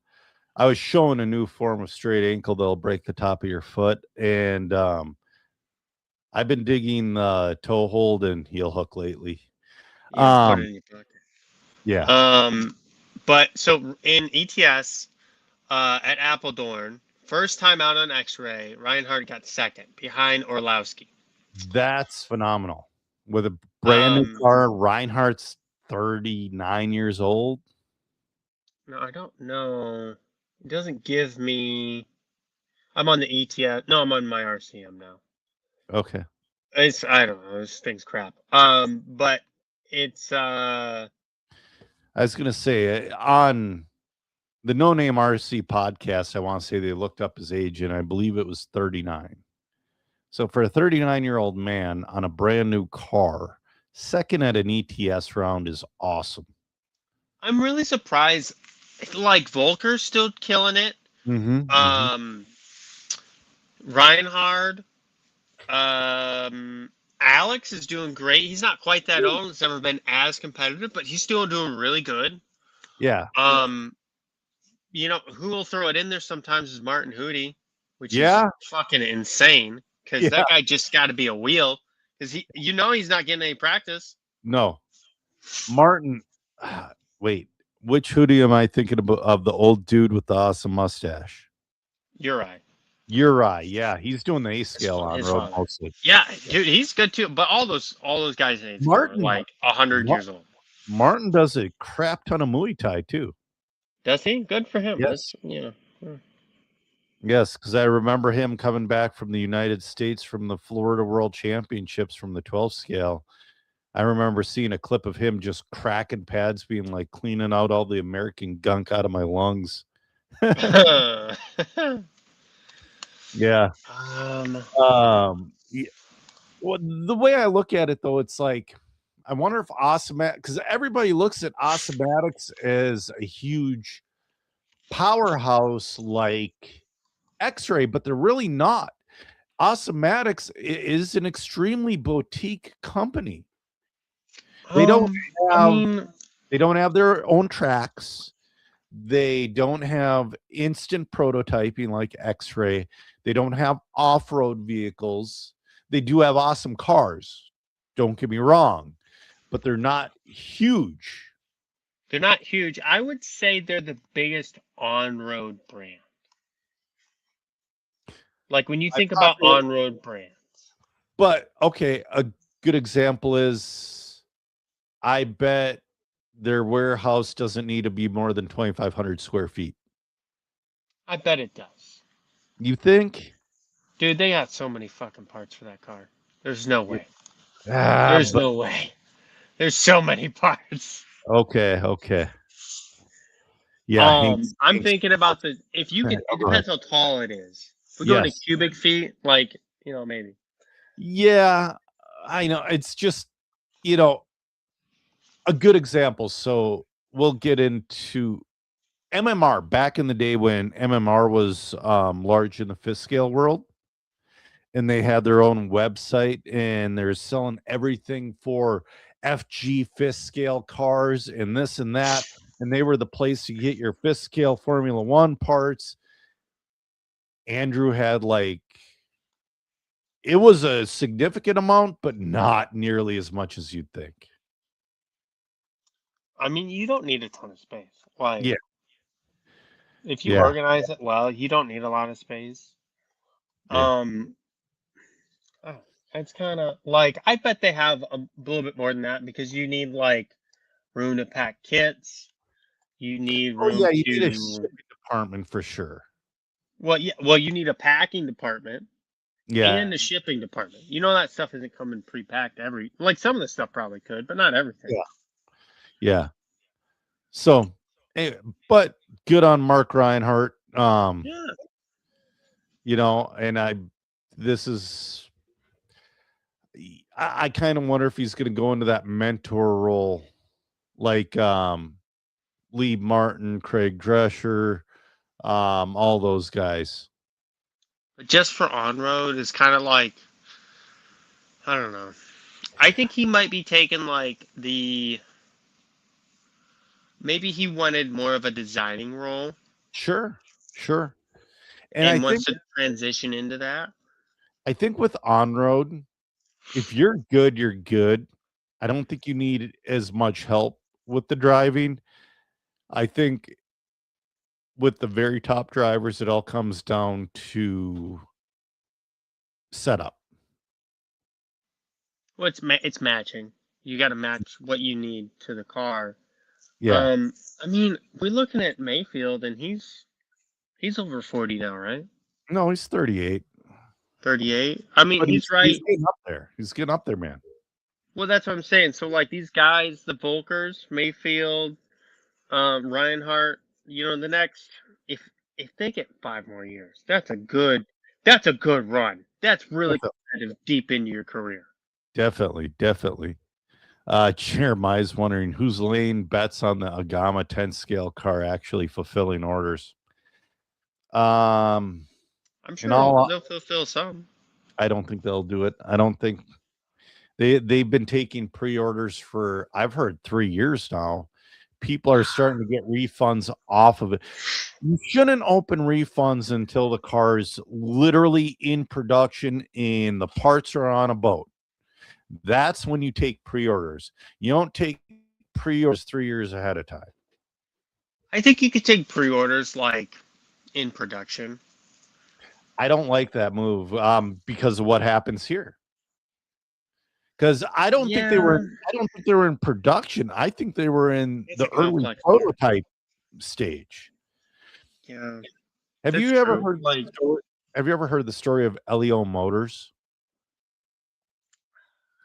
was showing a new form of straight ankle that'll break the top of your foot, and I've been digging toe hold and heel hook lately. Yeah, put it in your pocket. Yeah. But so in ETS at Appledorn, first time out on X-Ray, Reinhardt got second behind Orlowski. That's phenomenal. With a brand new car, Reinhardt's 39 years old. No, I don't know. It doesn't give me. I'm on the ETS. No, I'm on my RCM now. Okay. I don't know. This thing's crap. But it's I was gonna say on the No Name RC podcast, I want to say they looked up his age, and I believe it was 39. So for a 39-year-old man on a brand new car, second at an ETS round is awesome. I'm really surprised. Like Volker's still killing it. Reinhard, Alex is doing great. He's not quite that old. He's never been as competitive, but he's still doing really good. Yeah. Who will throw it in there sometimes is Martin Hootie, which is fucking insane, because that guy just got to be a wheel, because he's not getting any practice. No. Martin, wait, which Hootie am I thinking about of the old dude with the awesome mustache? Uri, yeah, he's doing the A scale on road mostly. Yeah, dude, he's good too. But all those guys in Martin, are like 100 years old. Martin does a crap ton of Muay Thai too. Does he? Good for him. Yes. Yeah. Yes, because I remember him coming back from the United States from the Florida World Championships from the 12 scale. I remember seeing a clip of him just cracking pads, being like cleaning out all the American gunk out of my lungs. Yeah. Well, the way I look at it, though, it's like, I wonder if because everybody looks at Awesomatics as a huge powerhouse like X-Ray, but they're really not. Awesomatics is an extremely boutique company. They don't have their own tracks. They don't have instant prototyping like X-Ray. They don't have off-road vehicles. They do have awesome cars. Don't get me wrong, but they're not huge. They're not huge. I would say they're the biggest on-road brand. Like when you think about on-road brands. But okay, a good example is, I bet their warehouse doesn't need to be more than 2,500 square feet. I bet it does. You think? Dude, they got so many fucking parts for that car. There's no way. There's no way. There's so many parts. Okay. Yeah. I'm thinking about if you can, it depends how tall it is. If we go into cubic feet, like, maybe. Yeah, I know. It's just, a good example. So we'll get into MMR back in the day when MMR was large in the fifth scale world. and they had their own website, and they're selling everything for FG fifth scale cars and this and that. And they were the place to get your fifth scale Formula One parts. Andrew had like, it was a significant amount, but not nearly as much as you'd think. I mean, you don't need a ton of space. Like, Yeah. if you Yeah. organize it well, you don't need a lot of space. Yeah. Oh, it's kind of like I bet they have a little bit more than that because you need like room to pack kits. You need Oh, room yeah. You need a to shipping department for sure. well, you need a packing department Yeah. and a shipping department. You know that stuff isn't coming pre-packed like some of the stuff probably could, but not everything. Yeah. Yeah. So, but good on Mark Reinhardt. Yeah. You know, and this is, I kind of wonder if he's going to go into that mentor role, like Lee Martin, Craig Drescher, all those guys. But just for on-road is kind of like I don't know. I think he might be taking like maybe he wanted more of a designing role Sure, sure. And and wants to transition into that. I think with on road, if you're good, you're good. I don't think you need as much help with the driving. I think with the very top drivers, it all comes down to setup. Well, it's matching. You got to match what you need to the car. Yeah. I mean, we're looking at Mayfield, and he's over 40 now, right? No, he's 38. 38. I mean, But he's he's right. getting up there. He's getting up there, man. Well, that's what I'm saying. So, like these guys, the Volkers, Mayfield, Reinhardt, the next if they get 5 more years, that's a good run. That's really kind of deep into your career. Definitely, definitely. Jeremiah's wondering who's laying bets on the Agama 10 scale car actually fulfilling orders. I'm sure they'll fulfill some. I don't think they'll do it. I don't think they've been taking pre-orders for, I've heard, 3 years now. People are starting to get refunds off of it. You shouldn't open refunds until the car is literally in production and the parts are on a boat. That's when you take pre-orders. You don't take pre-orders 3 years ahead of time. I think you could take pre-orders like in production. I don't like that move because of what happens here. Because I don't think they were in production. I think they were in the early prototype stage. Yeah. Have you ever heard the story of Elio Motors?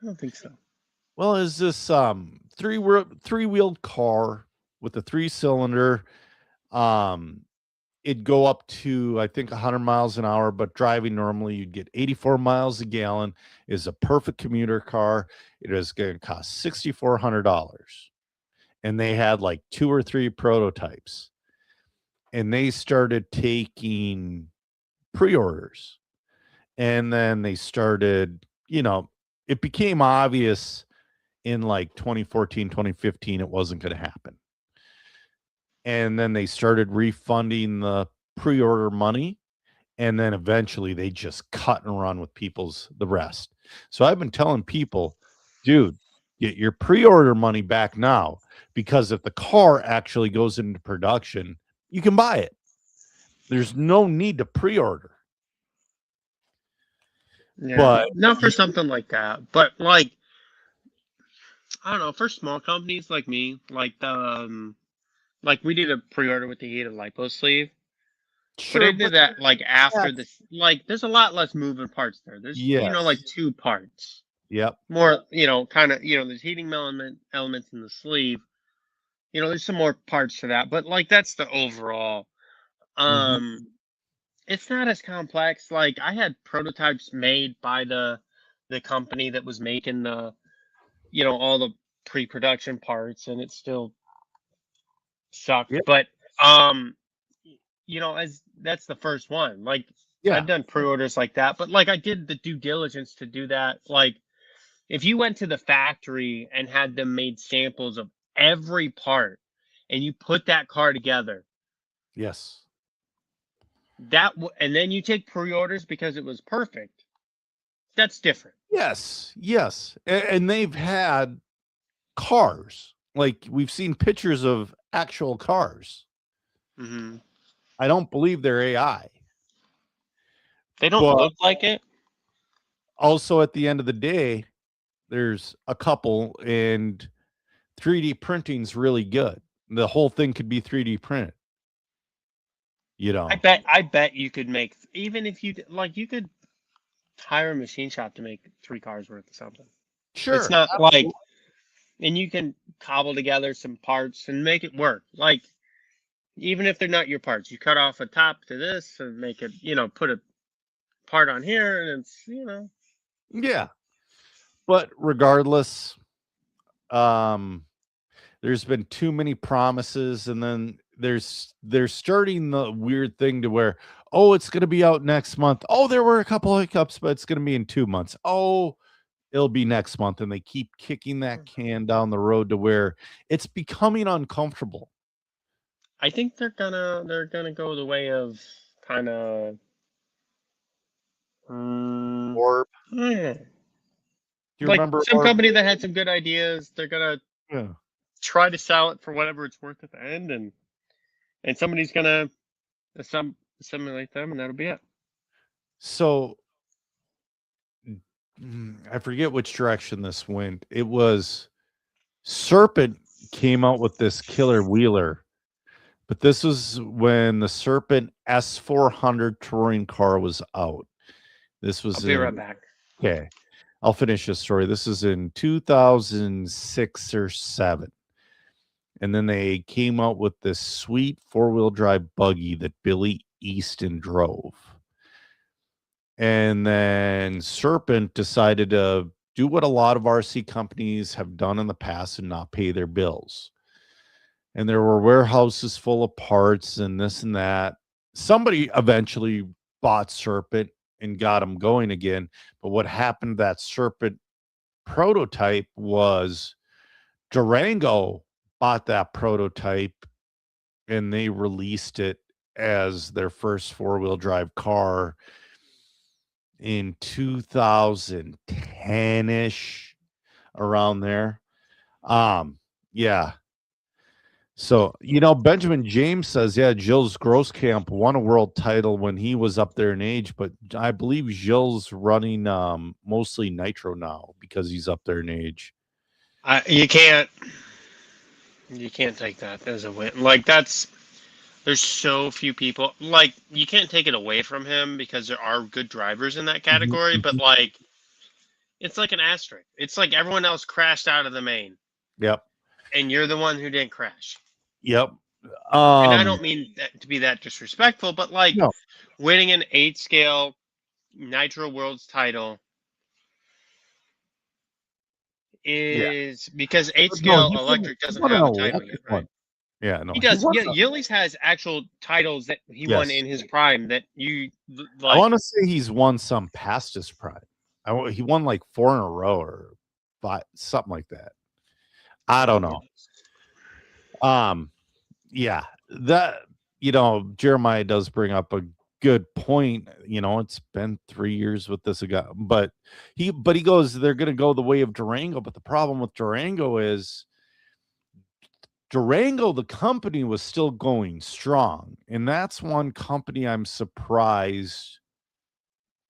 I don't think so. Well, is this three-wheeled car with a 3-cylinder? It'd go up to, I think, 100 miles an hour, but driving normally you'd get 84 miles a gallon. Is a perfect commuter car. It is going to cost $6,400. And they had like 2 or 3 prototypes. And they started taking pre-orders. And then they started, it became obvious in like 2014, 2015, it wasn't going to happen. And then they started refunding the pre-order money, and then eventually they just cut and run with the rest. So I've been telling people, dude, get your pre-order money back now, because if the car actually goes into production, you can buy it. There's no need to pre-order. Yeah, but not for something like that, but like I don't know, for small companies like me, like like we did a pre-order with the heated lipo sleeve. sure, but I did that like after this. Like, there's a lot less moving parts there. There's like 2 parts. Yep. More, kind of, there's heating elements in the sleeve. There's some more parts to that, but like that's the overall. It's not as complex. Like I had prototypes made by the company that was making the, all the pre-production parts, and it still sucked. Yep. But as that's the first one. Like Yeah. I've done pre-orders like that, but like I did the due diligence to do that. Like if you went to the factory and had them made samples of every part and you put that car together, Yes. and then you take pre-orders because it was perfect, that's different. Yes. Yes. And they've had cars. Like we've seen pictures of actual cars. Hmm. I don't believe they're AI. They don't But look like it. also at the end of the day, there's a couple, and 3D printing's really good. The whole thing could be 3D printed. You know. I bet you could make, even if you like, you could hire a machine shop to make 3 cars worth of something. Sure. It's not like, and you can cobble together some parts and make it work. Like, even if they're not your parts, you cut off a top to this and make it, put a part on here, and it's. Yeah. But regardless, there's been too many promises, and then they're starting the weird thing to where, oh, it's going to be out next month. Oh, there were a couple hiccups, but it's going to be in 2 months. Oh, it'll be next month, and they keep kicking that can down the road to where it's becoming uncomfortable. I think they're gonna go the way of kind of Orb. Do you like remember some Orb? company that had some good ideas. They're gonna Yeah. try to sell it for whatever it's worth at the end, and somebody's gonna assimilate them, and that'll be it. So I forget which direction this went. It was Serpent came out with this killer wheeler, but this was when the Serpent S400 touring car was out. This was I'll be right back. Okay. I'll finish this story. This is in 2006 or 7. And then they came out with this sweet 4-wheel drive buggy that Billy Easton drove. And then Serpent decided to do what a lot of RC companies have done in the past and not pay their bills. And there were warehouses full of parts and this and that. Somebody eventually bought Serpent and got them going again. But what happened to that Serpent prototype was Durango bought that prototype and they released it as their first 4-wheel drive car in 2010-ish, around there. Yeah. So, Benjamin James says, yeah, Gilles Grosscamp won a world title when he was up there in age, but I believe Gilles running mostly nitro now because he's up there in age. You can't take that as a win. Like there's so few people. Like you can't take it away from him because there are good drivers in that category, but like it's like an asterisk. It's like everyone else crashed out of the main. Yep. And you're the one who didn't crash. Yep. And I don't mean that to be that disrespectful, but like No. winning an 8-scale Nitro Worlds title is because 8-scale electric doesn't have a title yet, right? Yeah, no. He does. Yeah, Yillies has actual titles that he won in his prime that you like. I want to say he's won some past his prime. He won like 4 in a row or 5, something like that. I don't know. Yeah, that Jeremiah does bring up a good point. It's been 3 years with this guy, but he goes, they're going to go the way of Durango. But the problem with Durango is Durango, the company, was still going strong, and that's one company I'm surprised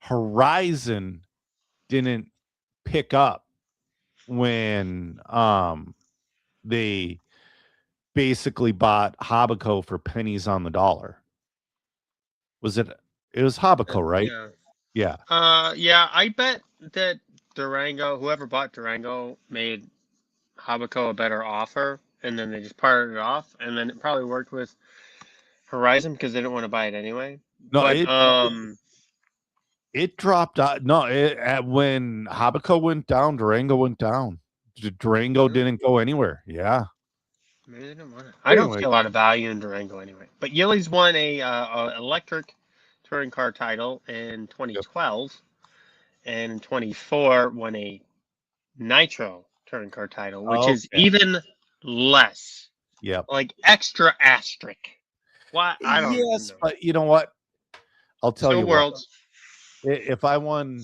Horizon didn't pick up when they basically bought Habaco for pennies on the dollar. It was Habaco, right? Yeah. Yeah, I bet that Durango, whoever bought Durango, made Habaco a better offer, and then they just parted it off, and then it probably worked with Horizon because they didn't want to buy it anyway. No, but it dropped out. No, when Habaco went down, Durango went down. Durango didn't go anywhere. Yeah. Maybe they didn't want it. I don't see a lot of value in Durango anyway. But Yillies won a electric touring car title in 2012, and in 24 won a Nitro touring car title, which is Okay. even less, Yep. like extra asterisk. Why? I don't even Yes, know. but you know what? I'll tell So you what. Worlds. If I won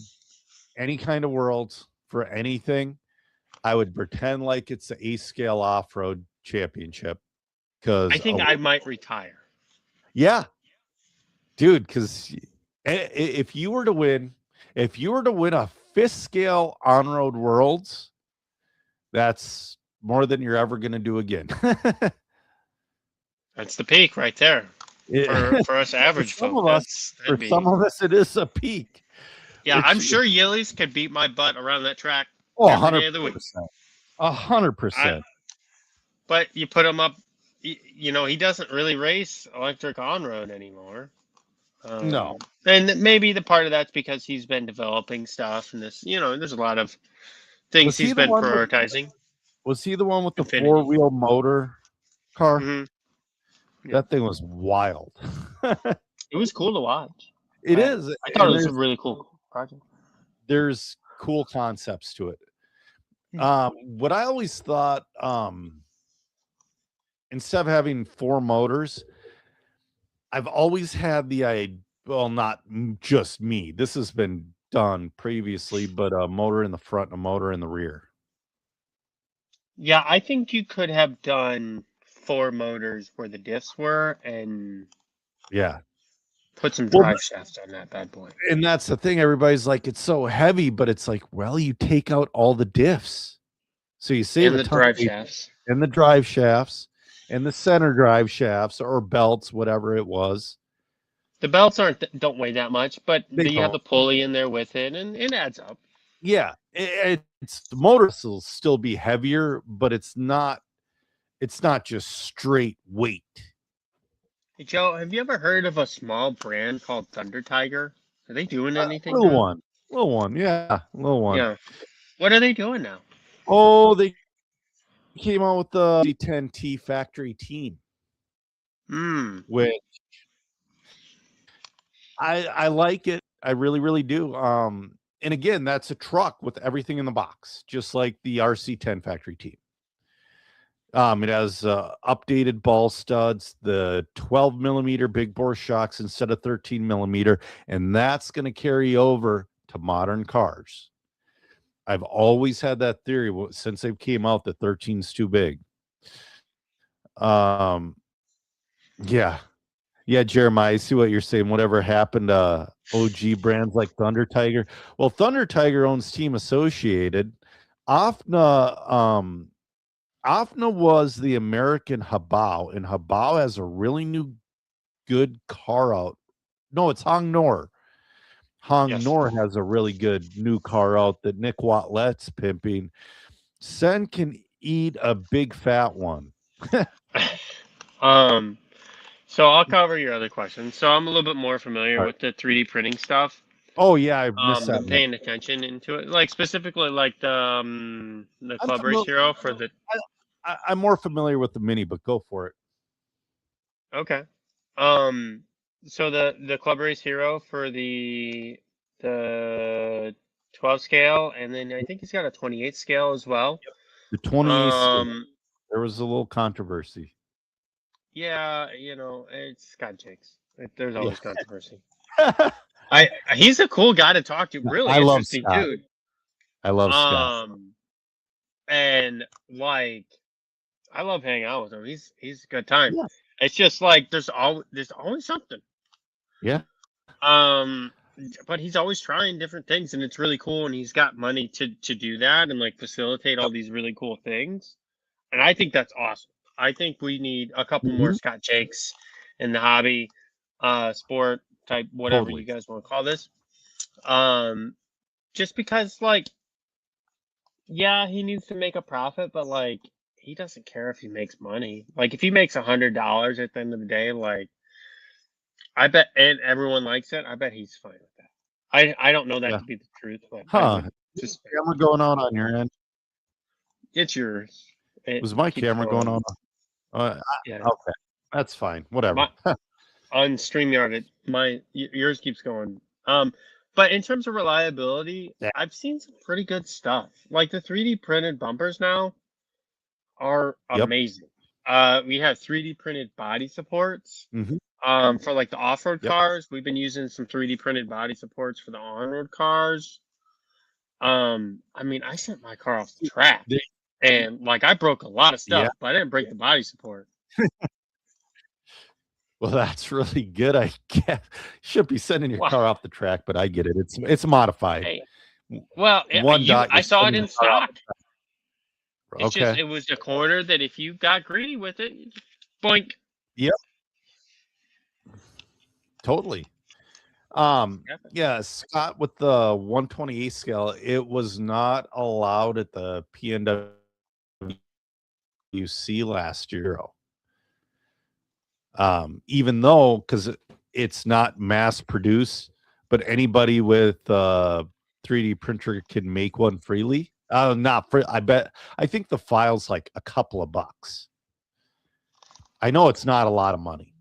any kind of worlds for anything, I would pretend like it's the A scale off road championship. I Because think I might retire. yeah, dude. Because if you were to win, a fifth scale on road worlds, that's more than you're ever going to do again. That's the peak right there for us average some folk. of us, for That'd be, some of us, it is a peak. yeah, I'm sure Yillies could beat my butt around that track every day of the week. 100%. But you put him up, you know, he doesn't really race electric on road anymore. No. And maybe the part of that's because he's been developing stuff, and this, you know, there's a lot of things Was he he's the been one with- prioritizing. Was he the one with the Infinity. 4-wheel motor car? Mhm. Yeah. That thing was wild. It was cool to watch. It I- is. I thought and it was a really cool project. there's cool concepts to it. Hmm. What I always thought, instead of having 4 motors, I've always had the idea, well, not just me. This has been done previously, but a motor in the front and a motor in the rear. Yeah, I think you could have done 4 motors where the diffs were and Yeah. put some Well, drive shafts on that bad boy. And that's the thing. Everybody's like, it's so heavy, but it's like, well, you take out all the diffs. So you save And a the ton drive of weight, shafts. and the drive shafts and the center drive shafts or belts, whatever it was. The belts don't weigh that much, but They you have don't. the pulley in there with it, and it adds up. Yeah, it's the motor will still be heavier, but it's not just straight weight. Hey, Joe, have you ever heard of a small brand called Thunder Tiger? Are they doing anything? Little now? one, yeah, little one. Yeah. What are they doing now? Oh, they came out with the D10T factory team, which I like it. I really, really do. And again, that's a truck with everything in the box, just like the RC10 factory team. It has updated ball studs, the 12 millimeter big bore shocks instead of 13 millimeter, and that's going to carry over to modern cars. I've always had that theory since they came out that 13's too big. Yeah, Jeremiah, I see what you're saying. Whatever happened to OG brands like Thunder Tiger? Well, Thunder Tiger owns Team Associated. AFNA was the American Habao, and Habao has a really good car out. No, it's Hong Nor. Yes. Nor has a really good new car out that Nick Watlet's pimping. Sen can eat a big fat one. So I'll cover your other questions. So I'm a little bit more familiar with the 3D printing stuff. Oh yeah, I missed that. Been paying attention into it, like specifically like the Club Race Hero for the. I'm more familiar with the Mini, but go for it. Okay. So the Club Race Hero for the 12 scale, and then I think he's got a 28 scale as well. The 28. There was a little controversy. Yeah, you know, it's got jigs. There's always controversy. He's a cool guy to talk to. Really interesting dude. I love Scott. And like, I love hanging out with him. He's a good time. Yeah. It's just like there's always something. Yeah. But he's always trying different things, and it's really cool. And he's got money to do that and like facilitate all these really cool things. And I think that's awesome. I think we need a couple more Scott Jakes in the hobby, sport type, whatever you guys want to call this. Just because, like, yeah, he needs to make a profit, but like, he doesn't care if he makes money. Like, if he makes $100 at the end of the day, like, I bet, and everyone likes it, I bet he's fine with that. I don't know that to be the truth, but just camera going on your end. It's yours. Was my camera going on? Yeah. Okay, that's fine. Whatever. on StreamYard, yours keeps going. But in terms of reliability, Yeah. I've seen some pretty good stuff. Like the 3D printed bumpers now are Yep. amazing. We have 3D printed body supports. Mhm. For like the off-road Yep. cars, we've been using some 3D printed body supports for the on-road cars. I mean, I sent my car off the track, They- and like I broke a lot of stuff, Yeah. but I didn't break the body support. Well, that's really good. I guess should be sending your Wow. car off the track, but I get it. It's modified. Hey, well, One dot, I you're saw it sending in your car off stock. the It's just Okay. it was a corner that if you got greedy with it, you just boink. Yep. Totally. Yeah, Scott, with the 128 scale, it was not allowed at the PNWC last year. Even though, because it's not mass produced, but anybody with 3D printer can make one freely. Not free. I think the file's like a couple of bucks. I know it's not a lot of money,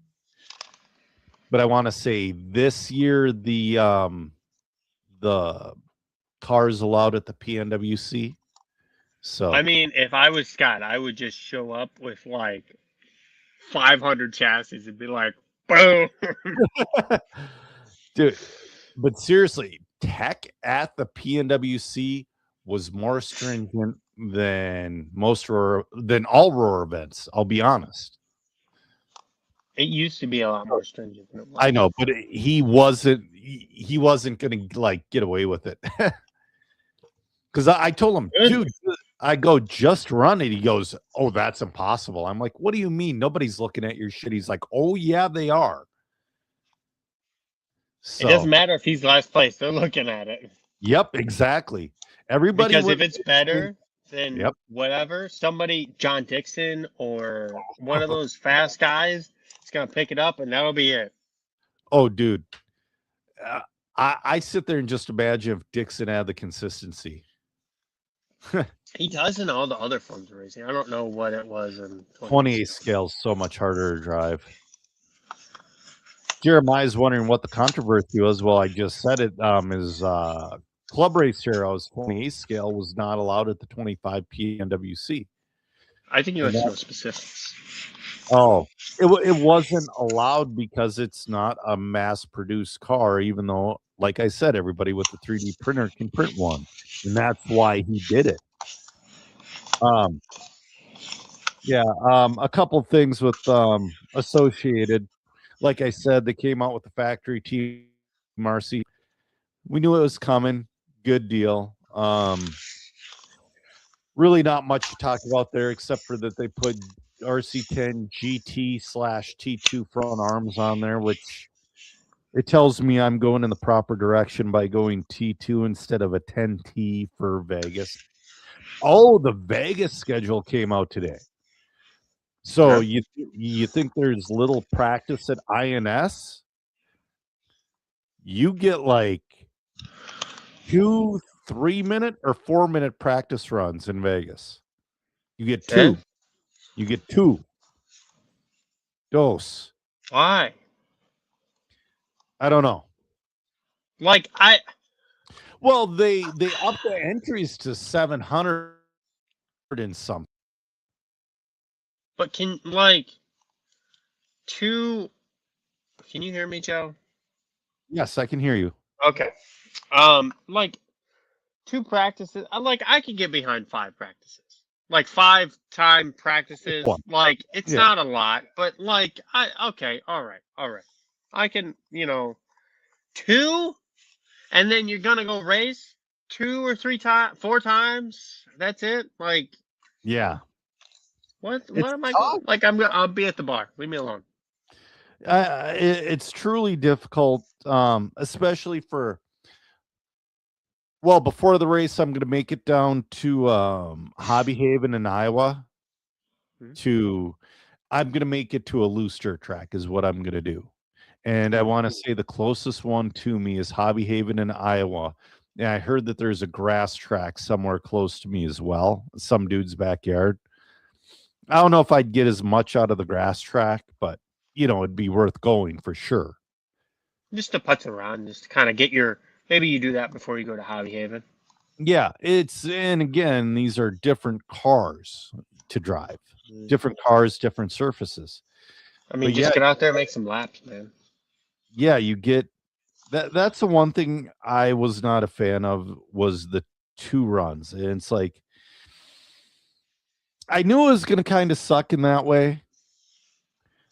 but I want to say this year the cars allowed at the PNWC. So I mean, if I was Scott, I would just show up with like 500 chassis and be like, boom. dude, but seriously, tech at the PNWC was more stringent than than all Roar events. I'll be honest. It used to be a lot more stringent than it was. I know, but he wasn't. He wasn't going to like get away with it. Because I told him, dude, I go just run it. He goes, oh, that's impossible. I'm like, what do you mean? Nobody's looking at your shit. He's like, oh yeah, they are. So, it doesn't matter if he's last place; they're looking at it. Yep, exactly. Everybody, because if it's better than Yep. whatever, somebody, John Dixon or one of those fast guys, is gonna pick it up, and that'll be it. Oh, dude, I sit there and just imagine if Dixon had the consistency. He does in all the other forms of racing. I don't know what it was in 28 scale's so much harder to drive. Jeremiah's wondering what the controversy was. Well, I just said it. Is Club Race Heroes 28 scale was not allowed at the 25 PNWC. I think you have to know specifics. Oh, it wasn't allowed because it's not a mass-produced car, even though, like I said, everybody with the 3D printer can print one, and that's why he did it. A couple things with Associated. Like I said, they came out with the factory Team Marcy. We knew it was coming. Good deal. Really not much to talk about there, except for that they put RC10 GT/T2 front arms on there, which it tells me I'm going in the proper direction by going T2 instead of a 10T for Vegas. Oh, the Vegas schedule came out today. So you think there's little practice at INS? You get like 2 3-minute or 4-minute practice runs in Vegas. You get two. Okay. You get 2. Dose. Why? I don't know. Like Well, they up the entries to 700 and something. But can you hear me, Joe? Yes, I can hear you. Okay. Like 2 practices. I could get behind 5 practices. Like 5-time practices. Like it's not a lot, but like all right. I can, 2, and then you're gonna go race 2 or 3 times, 4 times. That's it. Like, yeah. What am I going? Like I'll be at the bar. Leave me alone. It's truly difficult, especially for. Well, before the race, I'm going to make it down to Hobby Haven in Iowa. I'm going to make it to a loose dirt track is what I'm going to do. And I want to say the closest one to me is Hobby Haven in Iowa. And I heard that there's a grass track somewhere close to me as well, some dude's backyard. I don't know if I'd get as much out of the grass track, but it'd be worth going for sure. Just to putz around, just to kind of get your. Maybe you do that before you go to Hobby Haven. Yeah, and again, these are different cars to drive, Mm. different cars, different surfaces. I mean, But just yeah, get out there, make some laps, man. yeah, you get that's the one thing I was not a fan of was the 2 runs. And it's like I knew it was going to kind of suck in that way.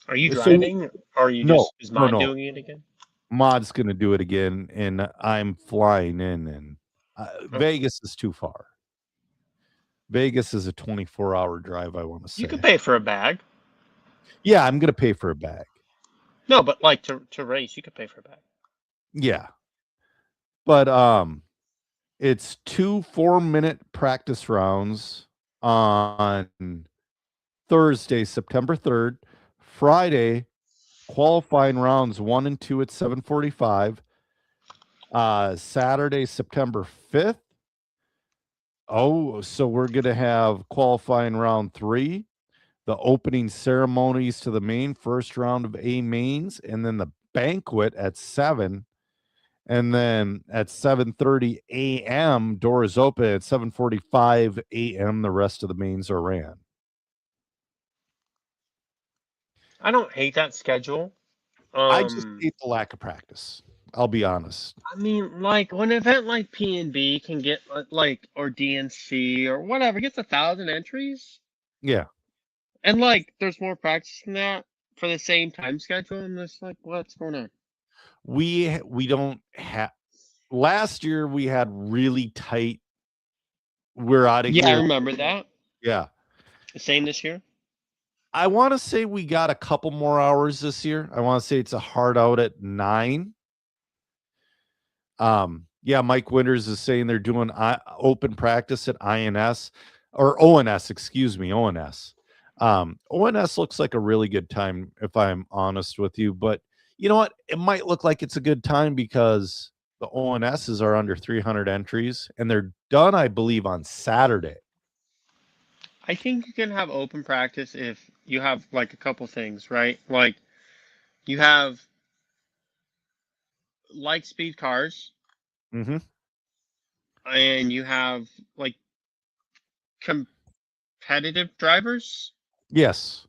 Are you So driving, or are you no, is no, Mod no. doing it again? Mod's going to do it again, and I'm flying in, and Vegas is too far. Vegas is a 24-hour drive, I want to say. You could pay for a bag. Yeah, I'm going to pay for a bag. No, but like to race, you could pay for a bag. Yeah. But it's 2 4-minute practice rounds on Thursday, September 3rd. Friday, qualifying rounds 1 and 2 at 7:45. Saturday, September 5th. Oh, so we're going to have qualifying round 3, the opening ceremonies to the main first round of A mains, and then the banquet at 7. And then at 7:30 a.m., doors open. At 7:45 a.m., the rest of the mains are ran. I don't hate that schedule. I just hate the lack of practice. I'll be honest. I mean, like when an event like PNB can get like or DNC or whatever gets 1,000 entries, Yeah. and like there's more practice than that for the same time schedule, and it's like, what's going on? We don't have. Last year we had really tight. We're out of Yeah, I here. remember that. Yeah. The same this year. I want to say we got a couple more hours this year. I want to say it's a hard out at 9. Yeah, Mike Winters is saying they're doing open practice at INS or ONS, excuse me, ONS. ONS looks like a really good time, if I'm honest with you. But you know what? It might look like it's a good time because the ONSs are under 300 entries and they're done, I believe, on Saturday. I think you can have open practice if you have like a couple things, right? Like you have light speed cars, Mm-hmm. and you have like competitive drivers. Yes.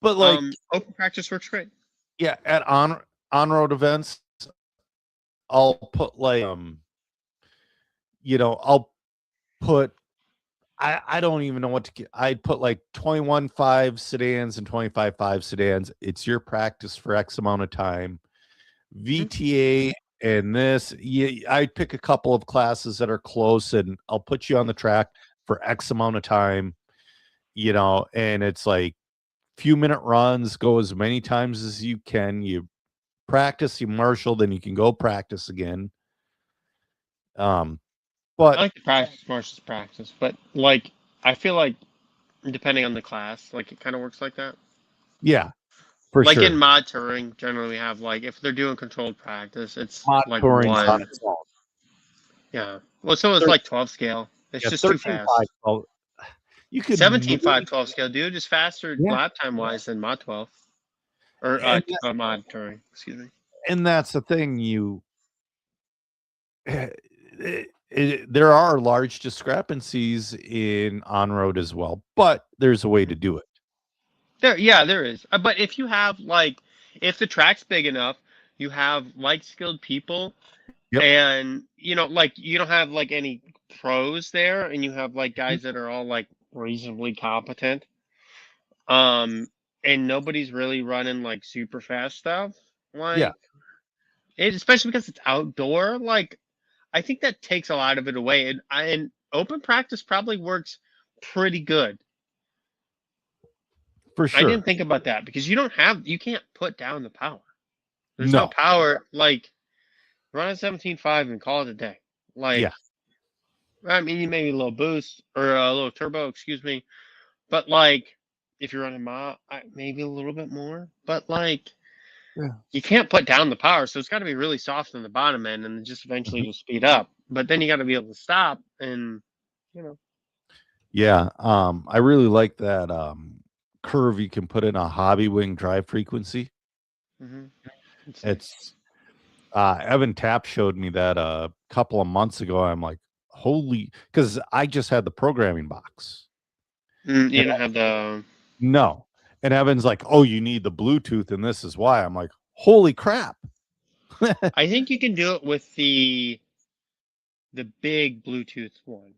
But like open practice works great. Yeah, at on-road events, I'll put like I'll put I don't even know what to get. I'd put like 21.5 sedans and 25.5 sedans. It's your practice for X amount of time. VTA and this, I'd pick a couple of classes that are close and I'll put you on the track for X amount of time, and it's like few minute runs, go as many times as you can. You practice, you marshal, then you can go practice again. But I like to practice Marshall's practice, but like I feel like depending on the class, like it kind of works like that. Yeah, for like sure. in mod touring, generally we have like if they're doing controlled practice, it's Mod like touring's on one. its own. Yeah. Well, so it's like 12 scale. It's just too 13.5, fast. 12. You could 17.5 12 scale, dude, is faster Yeah. lap time wise than mod 12 or mod touring. Excuse me. And that's the thing. There are large discrepancies in on-road as well, but there's a way to do it. There is. But if you have if the track's big enough, you have skilled people, Yep. and you don't have any pros there, and you have guys that are all reasonably competent. And nobody's really running super fast stuff. Yeah. Especially because it's outdoor. I think that takes a lot of it away, and open practice probably works pretty good. For sure. I didn't think about that because you can't put down the power. There's no power. Run a 17.5 and call it a day. Yeah. I mean, maybe a little boost or a little turbo, excuse me. But if you're running maybe a little bit more. But you can't put down the power, so it's got to be really soft on the bottom end, and just eventually just speed up. But then you got to be able to stop, and Yeah. I really like that curve you can put in a hobby wing drive frequency. Mm-hmm. It's Evan Tapp showed me that a couple of months ago. I'm like, holy, because I just had the programming box. You And don't have the. no. And Evan's like, oh, you need the Bluetooth, and this is why. I'm like, holy crap. I think you can do it with the big Bluetooth one.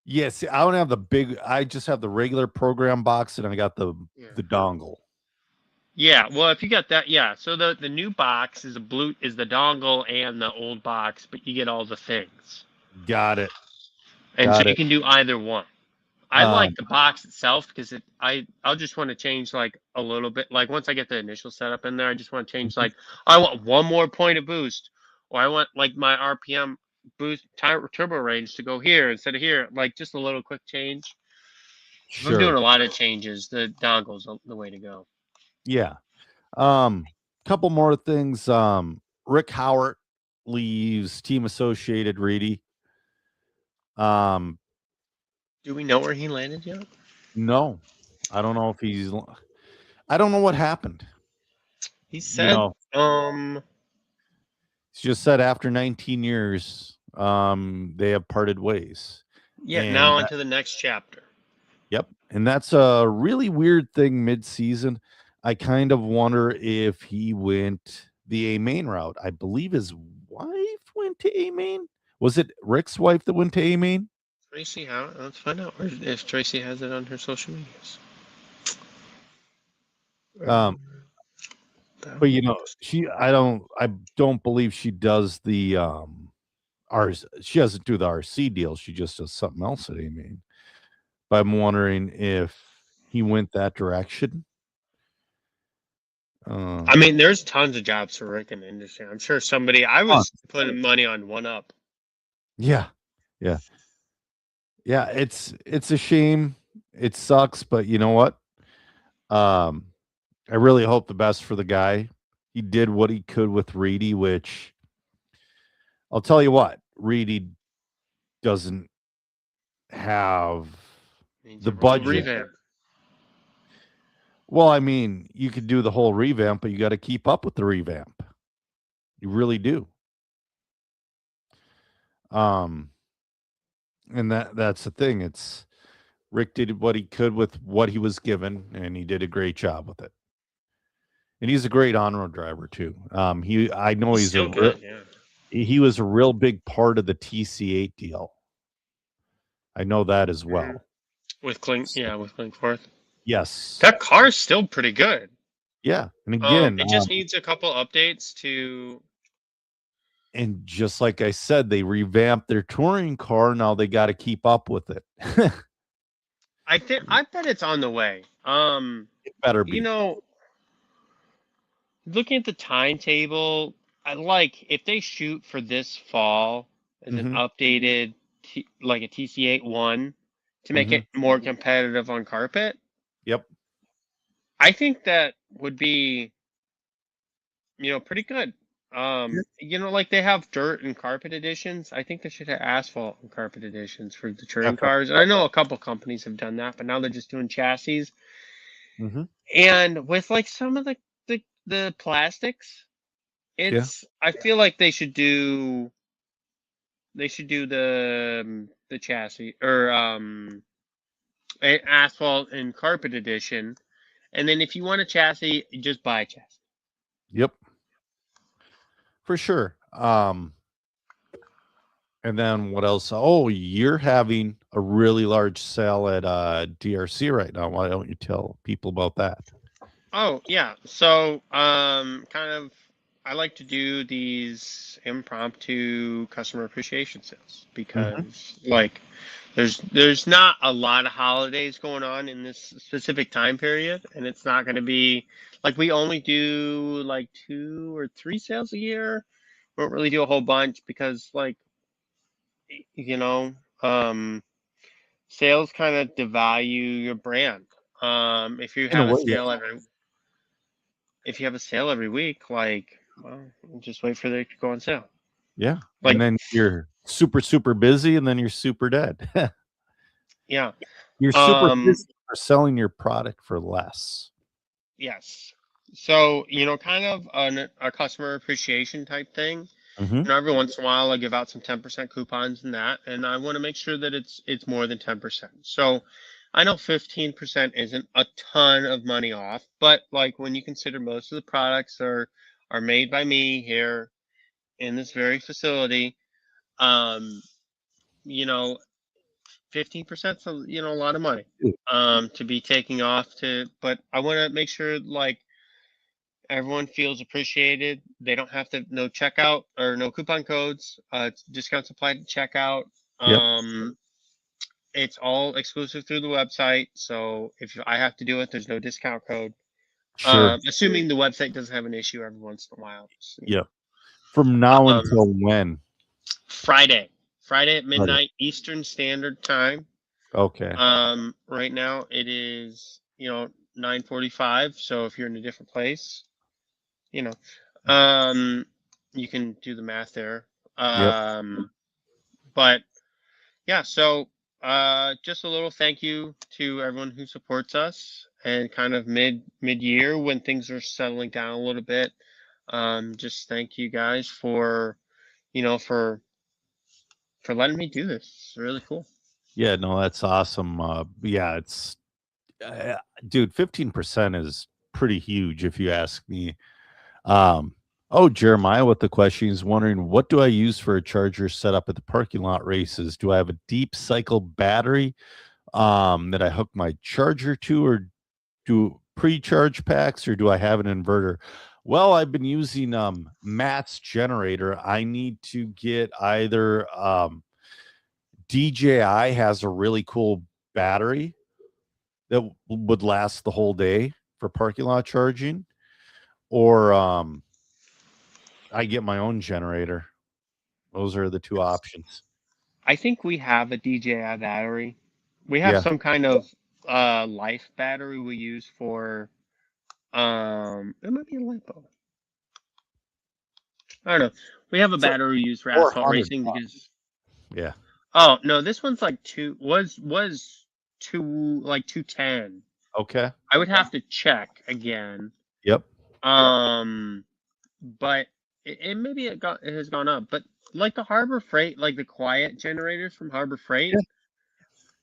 Yes, I don't have the big. I just have the regular program box, and I got the dongle. Yeah, well, if you got that, yeah. So the new box is the dongle and the old box, but you get all the things. Got it. And Got so it. you can do either one. I like the box itself because I'll just want to change like a little bit. Like once I get the initial setup in there, I just want to change like I want one more point of boost, or I want like my RPM boost turbo range to go here instead of here. Like just a little quick change. If I'm doing a lot of changes, the dongle's the way to go. Yeah. Couple more things. Rick Howard leaves Team Associated Reedy. Do we know where he landed yet? No, I don't know if he's. I don't know what happened. He said, he just said after 19 years, they have parted ways. Yeah, and now on to the next chapter. Yep, and that's a really weird thing mid-season. I kind of wonder if he went the A-Main route. I believe his wife went to A-Main. Was it Rick's wife that went to A-Main? Tracy, let's find out if Tracy has it on her social medias. But you know, I don't believe she does the she doesn't do the RC deal. She just does something else at A-Main. But I'm wondering if he went that direction. I mean, there's tons of jobs for Rick in the industry. I'm sure I was putting money on 1UP. Yeah. It's a shame. It sucks, but you know what? I really hope the best for the guy. He did what he could with Reedy, which I'll tell you what, Reedy doesn't have the budget. Revamp. Well, I mean, you could do the whole revamp, but you got to keep up with the revamp. You really do. And that's the thing. It's Rick did what he could with what he was given, and he did a great job with it. And he's a great on-road driver too. I know he's he was a real big part of the TC8 deal. I know that as well. With Klingforth. Yes. That car's still pretty good. Yeah. And again, it just needs a couple updates to. And just like I said, they revamped their touring car. Now they got to keep up with it. I bet it's on the way. It better be. You know, looking at the timetable, I like if they shoot for this fall as an updated, like a TC8-1 to make it more competitive on carpet. Yep. I think that would be, pretty good. Like they have dirt and carpet editions. I think they should have asphalt and carpet editions for the touring cars. And I know a couple companies have done that, but now they're just doing chassis. And with like some of the plastics, I feel like they should do the chassis or asphalt and carpet edition. And then if you want a chassis, you just buy a chassis. Yep. For sure. And then what else? Oh, you're having a really large sale at DRC right now. Why don't you tell people about that? Oh, yeah. So, I like to do these impromptu customer appreciation sales because, there's not a lot of holidays going on in this specific time period, and it's not going to be like we only do like 2 or 3 sales a year. We don't really do a whole bunch because, sales kind of devalue your brand. If you have a sale every week, just wait for it to go on sale. Yeah. And then you're super, super busy and then you're super dead. Yeah. You're super busy are selling your product for less. Yes. So, kind of a customer appreciation type thing. Mm-hmm. Every once in a while, I give out some 10% coupons and that, and I want to make sure that it's more than 10%. So, I know 15% isn't a ton of money off, but like when you consider most of the products are made by me here in this very facility, um, you know, 15% is a lot of money to be taking off but I want to make sure like everyone feels appreciated. They don't have to no checkout or no coupon codes. Discounts applied to checkout. Yep. It's all exclusive through the website. So if I have to do it, there's no discount code. Sure. Assuming the website doesn't have an issue every once in a while. So, Yep. From now Um, until when? Friday at midnight Eastern Standard Time. Okay. Right now it is 9:45. So if you're in a different place, you can do the math there. Yep. But yeah, so just a little thank you to everyone who supports us and kind of mid year when things are settling down a little bit. Just thank you guys for for letting me do this. It's really cool. Yeah, no, that's awesome. Yeah, it's dude, 15% is pretty huge if you ask me. Oh, Jeremiah with the question is wondering, what do I use for a charger set up at the parking lot races? Do I have a deep cycle battery that I hook my charger to, or do pre-charge packs, or do I have an inverter? Well, I've been using Matt's generator. I need to get either DJI has a really cool battery that would last the whole day for parking lot charging, or I get my own generator. Those are the two options. I think we have a DJI battery. We have Yeah. some kind of life battery we use for it might be a LiPo. I don't know. We have a So, battery we use for asphalt racing $400. because Yeah. oh no, this one's like was two like 210. Okay. I would have to check again. Yep. But maybe it has gone up. But like the Harbor Freight, like the quiet generators from Harbor Freight,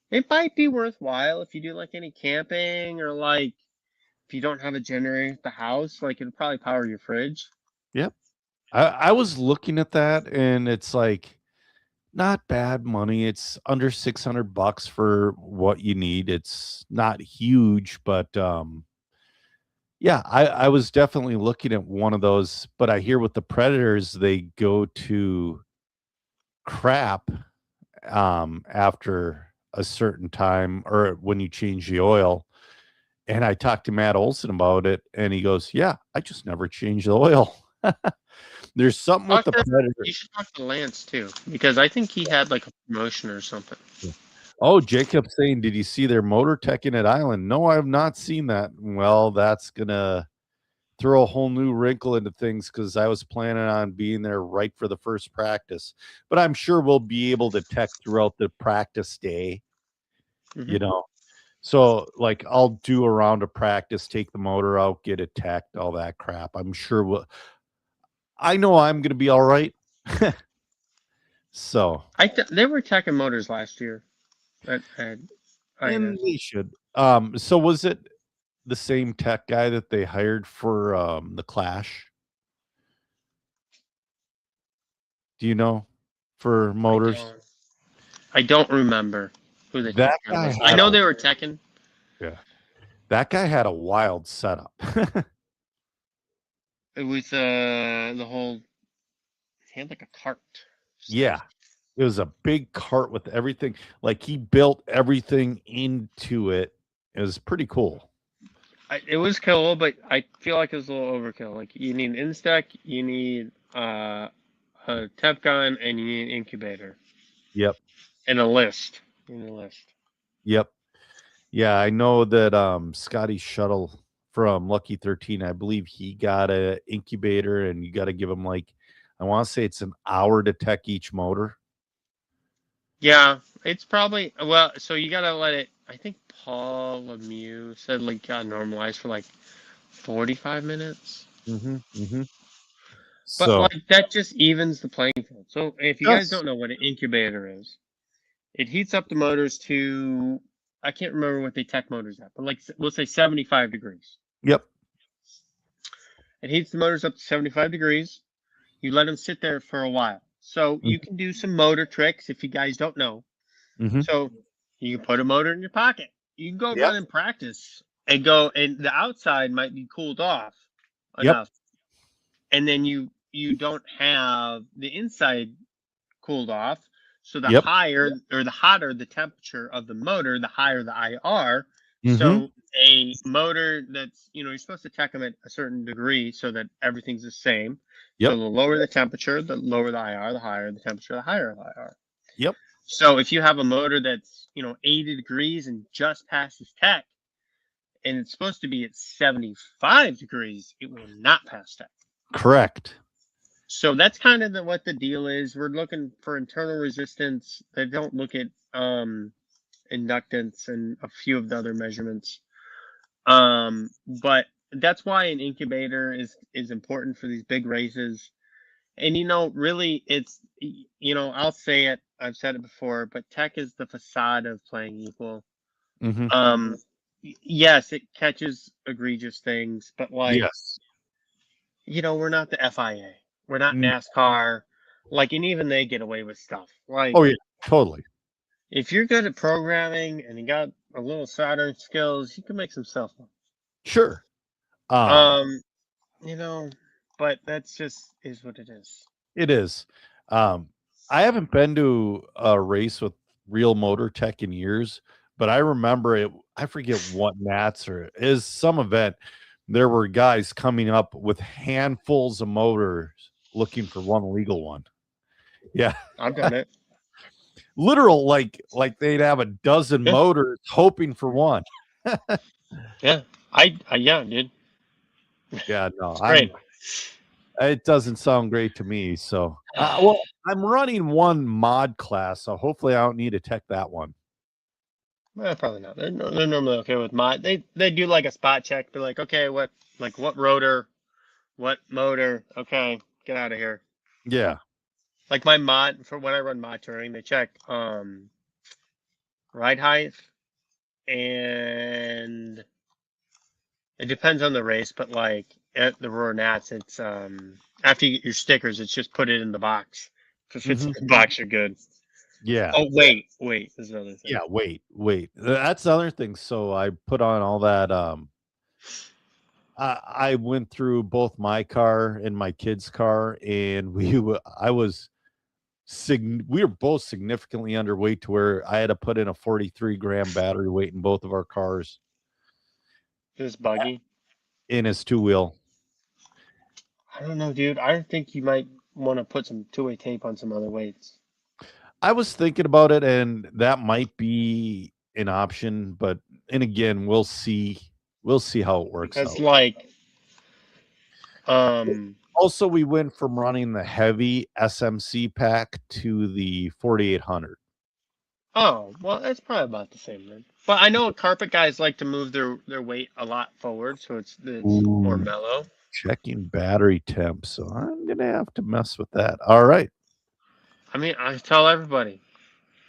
it might be worthwhile if you do like any camping or like if you don't have a generator at the house, like it'll probably power your fridge. Yep. I was looking at that, and it's like not bad money. It's under $600 for what you need. It's not huge, but yeah, I was definitely looking at one of those. But I hear with the Predators, they go to crap after a certain time, or when you change the oil. And I talked to Matt Olson about it, and he goes, "Yeah, I just never change the oil." There's something with the Predator. You should talk to Lance too, because I think he had like a promotion or something. Oh, Jacob saying, did you see their motor teching at Island? No, I have not seen that. Well, that's gonna throw a whole new wrinkle into things, because I was planning on being there right for the first practice. But I'm sure we'll be able to tech throughout the practice day. Mm-hmm. So like I'll do a round of practice, take the motor out, get it teched, all that crap. I'm sure I know I'm gonna be all right. So They were teching motors last year. and they should. So was it the same tech guy that they hired for the Clash? Do you know, for motors? I don't remember who the That tech guy was. guy I know they were teching. Yeah. That guy had a wild setup. It was the whole. He had like a cart. Yeah. It was a big cart with everything. Like he built everything into it. It was pretty cool. It was cool, but I feel like it was a little overkill. Like you need an Instack, you need a temp gun, and you need an incubator. Yep. And a list. In a list. Yep. Yeah, I know that Scotty Shuttle from Lucky 13, I believe he got a incubator, and you got to give him like, I want to say it's an hour to tech each motor. Yeah, it's probably so you gotta let it. I think Paul Lemieux said like got normalized for like 45 minutes. Mm-hmm. But So like that just evens the playing field. So if you guys yes. don't know what an incubator is, it heats up the motors to, I can't remember what they tech motors at, but like we'll say 75 degrees. Yep. It heats the motors up to 75 degrees. You let them sit there for a while. So you can do some motor tricks if you guys don't know. Mm-hmm. So you can put a motor in your pocket. You can go Yep. run and practice and go, and the outside might be cooled off Yep. enough, and then you don't have the inside cooled off. So the Yep. higher or the hotter the temperature of the motor, the higher the IR. Mm-hmm. So a motor that's, you're supposed to tech them at a certain degree so that everything's the same. Yep. So the lower the temperature, the lower the IR, the higher the temperature, the higher the IR. Yep. So if you have a motor that's, 80 degrees and just passes tech, and it's supposed to be at 75 degrees, it will not pass tech. Correct. So that's kind of what the deal is. We're looking for internal resistance. They don't look at inductance and a few of the other measurements. But that's why an incubator is important for these big races. And really, it's I'll say it. I've said it before, but tech is the facade of playing equal. Mm-hmm. Yes, it catches egregious things, but Yes. we're not the FIA. We're not Mm. NASCAR. And even they get away with stuff. Oh yeah, totally. If you're good at programming and you got a little soldering skills, you can make some stuff. Sure. Um, you know, but that's just is what it is. It is. I haven't been to a race with real motor tech in years, but I remember it. I forget what Nats or is some event. There were guys coming up with handfuls of motors looking for one legal one. Yeah, I've done it. literal like they'd have a dozen Yeah. motors hoping for one. Yeah. Yeah, dude. Yeah, no, It's great. it doesn't sound great to me. So, well, I'm running one mod class, so hopefully I don't need to tech that one. Well, probably not. They're normally okay with mod. They do like a spot check. They're like, okay, what rotor, what motor? Okay, get out of here. Yeah. Like my mod for when I run mod touring, they check ride height, and it depends on the race, but like at the Roar Nats, it's after you get your stickers, it's just put it in the box. If it fits in the box, you're good. Yeah. Oh wait, there's another thing. Yeah, wait. That's the other thing. So I put on all that I went through both my car and my kid's car, and we were both significantly underweight to where I had to put in a 43-gram battery weight in both of our cars This buggy. in his two-wheel. I don't know, dude. I think you might want to put some two-way tape on some other weights. I was thinking about it, and that might be an option, but and again, we'll see how it works Because out. Also, we went from running the heavy SMC pack to the 4800. Oh, well, that's probably about the same then. But I know carpet guys like to move their weight a lot forward, so it's more mellow. Checking battery temp, so I'm gonna have to mess with that. All right. I mean, I tell everybody,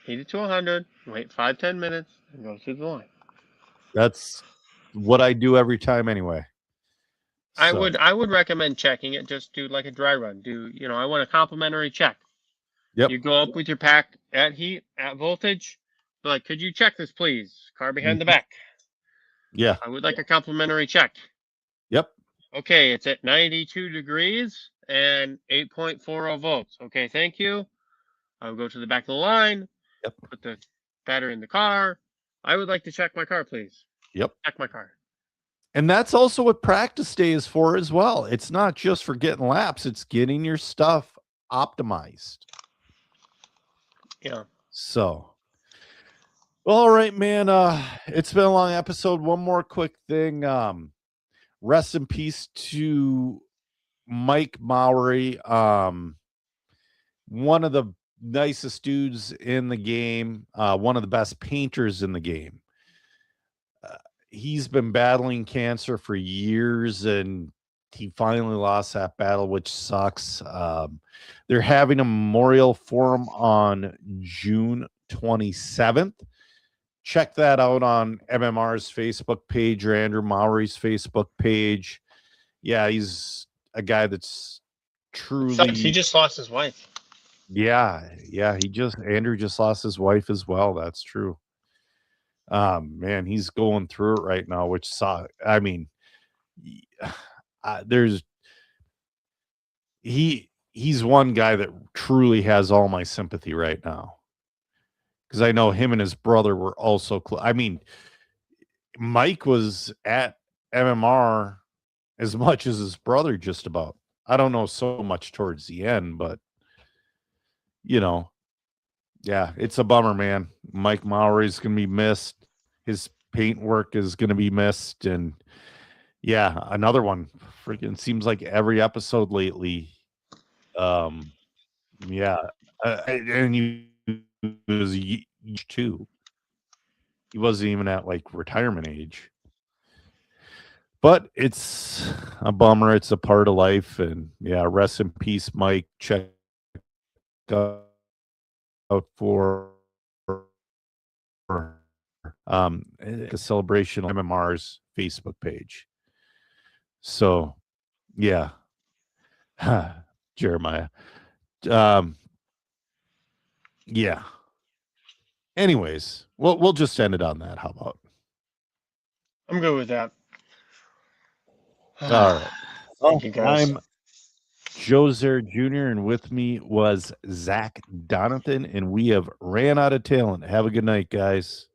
heat it to 100, wait 5-10 minutes, and go through the line. That's what I do every time anyway. I would recommend checking it. Just do like a dry run. I want a complimentary check. Yep. You go up with your pack at heat, at voltage. Like, could you check this, please? Car behind the back. Yeah. I would like a complimentary check. Yep. Okay, it's at 92 degrees and 8.40 volts. Okay, thank you. I'll go to the back of the line. Yep. Put the battery in the car. I would like to check my car, please. Yep. Check my car. And that's also what practice day is for as well. It's not just for getting laps, it's getting your stuff optimized. Yeah. So, all right, man. It's been a long episode. One more quick thing. Rest in peace to Mike Mowry. One of the nicest dudes in the game, one of the best painters in the game. he's been battling cancer for years, and he finally lost that battle, which sucks. They're having a memorial for him on June 27th. Check that out on MMR's Facebook page or Andrew Maury's Facebook page. Yeah, he's a guy that's truly. Sucks. He just lost his wife. Yeah. Andrew just lost his wife as well. That's true. Man, he's going through it right now, which I mean, he's one guy that truly has all my sympathy right now, because I know him and his brother were also close. I mean, Mike was at MMR as much as his brother, just about. I don't know so much towards the end, but yeah, it's a bummer, man. Mike Maury's gonna be missed. His paint work is gonna be missed, and yeah, another one. Freaking seems like every episode lately. Yeah, and he was too. He wasn't even at like retirement age. But it's a bummer. It's a part of life, and yeah, rest in peace, Mike. Check out for a celebration on MMR's Facebook page. So, yeah, Jeremiah. Yeah. Anyways, we'll just end it on that. How about? I'm good with that. All right. Thank you, guys. I'm Joe Zer Jr., and with me was Zach Donathan, and we have ran out of talent. Have a good night, guys.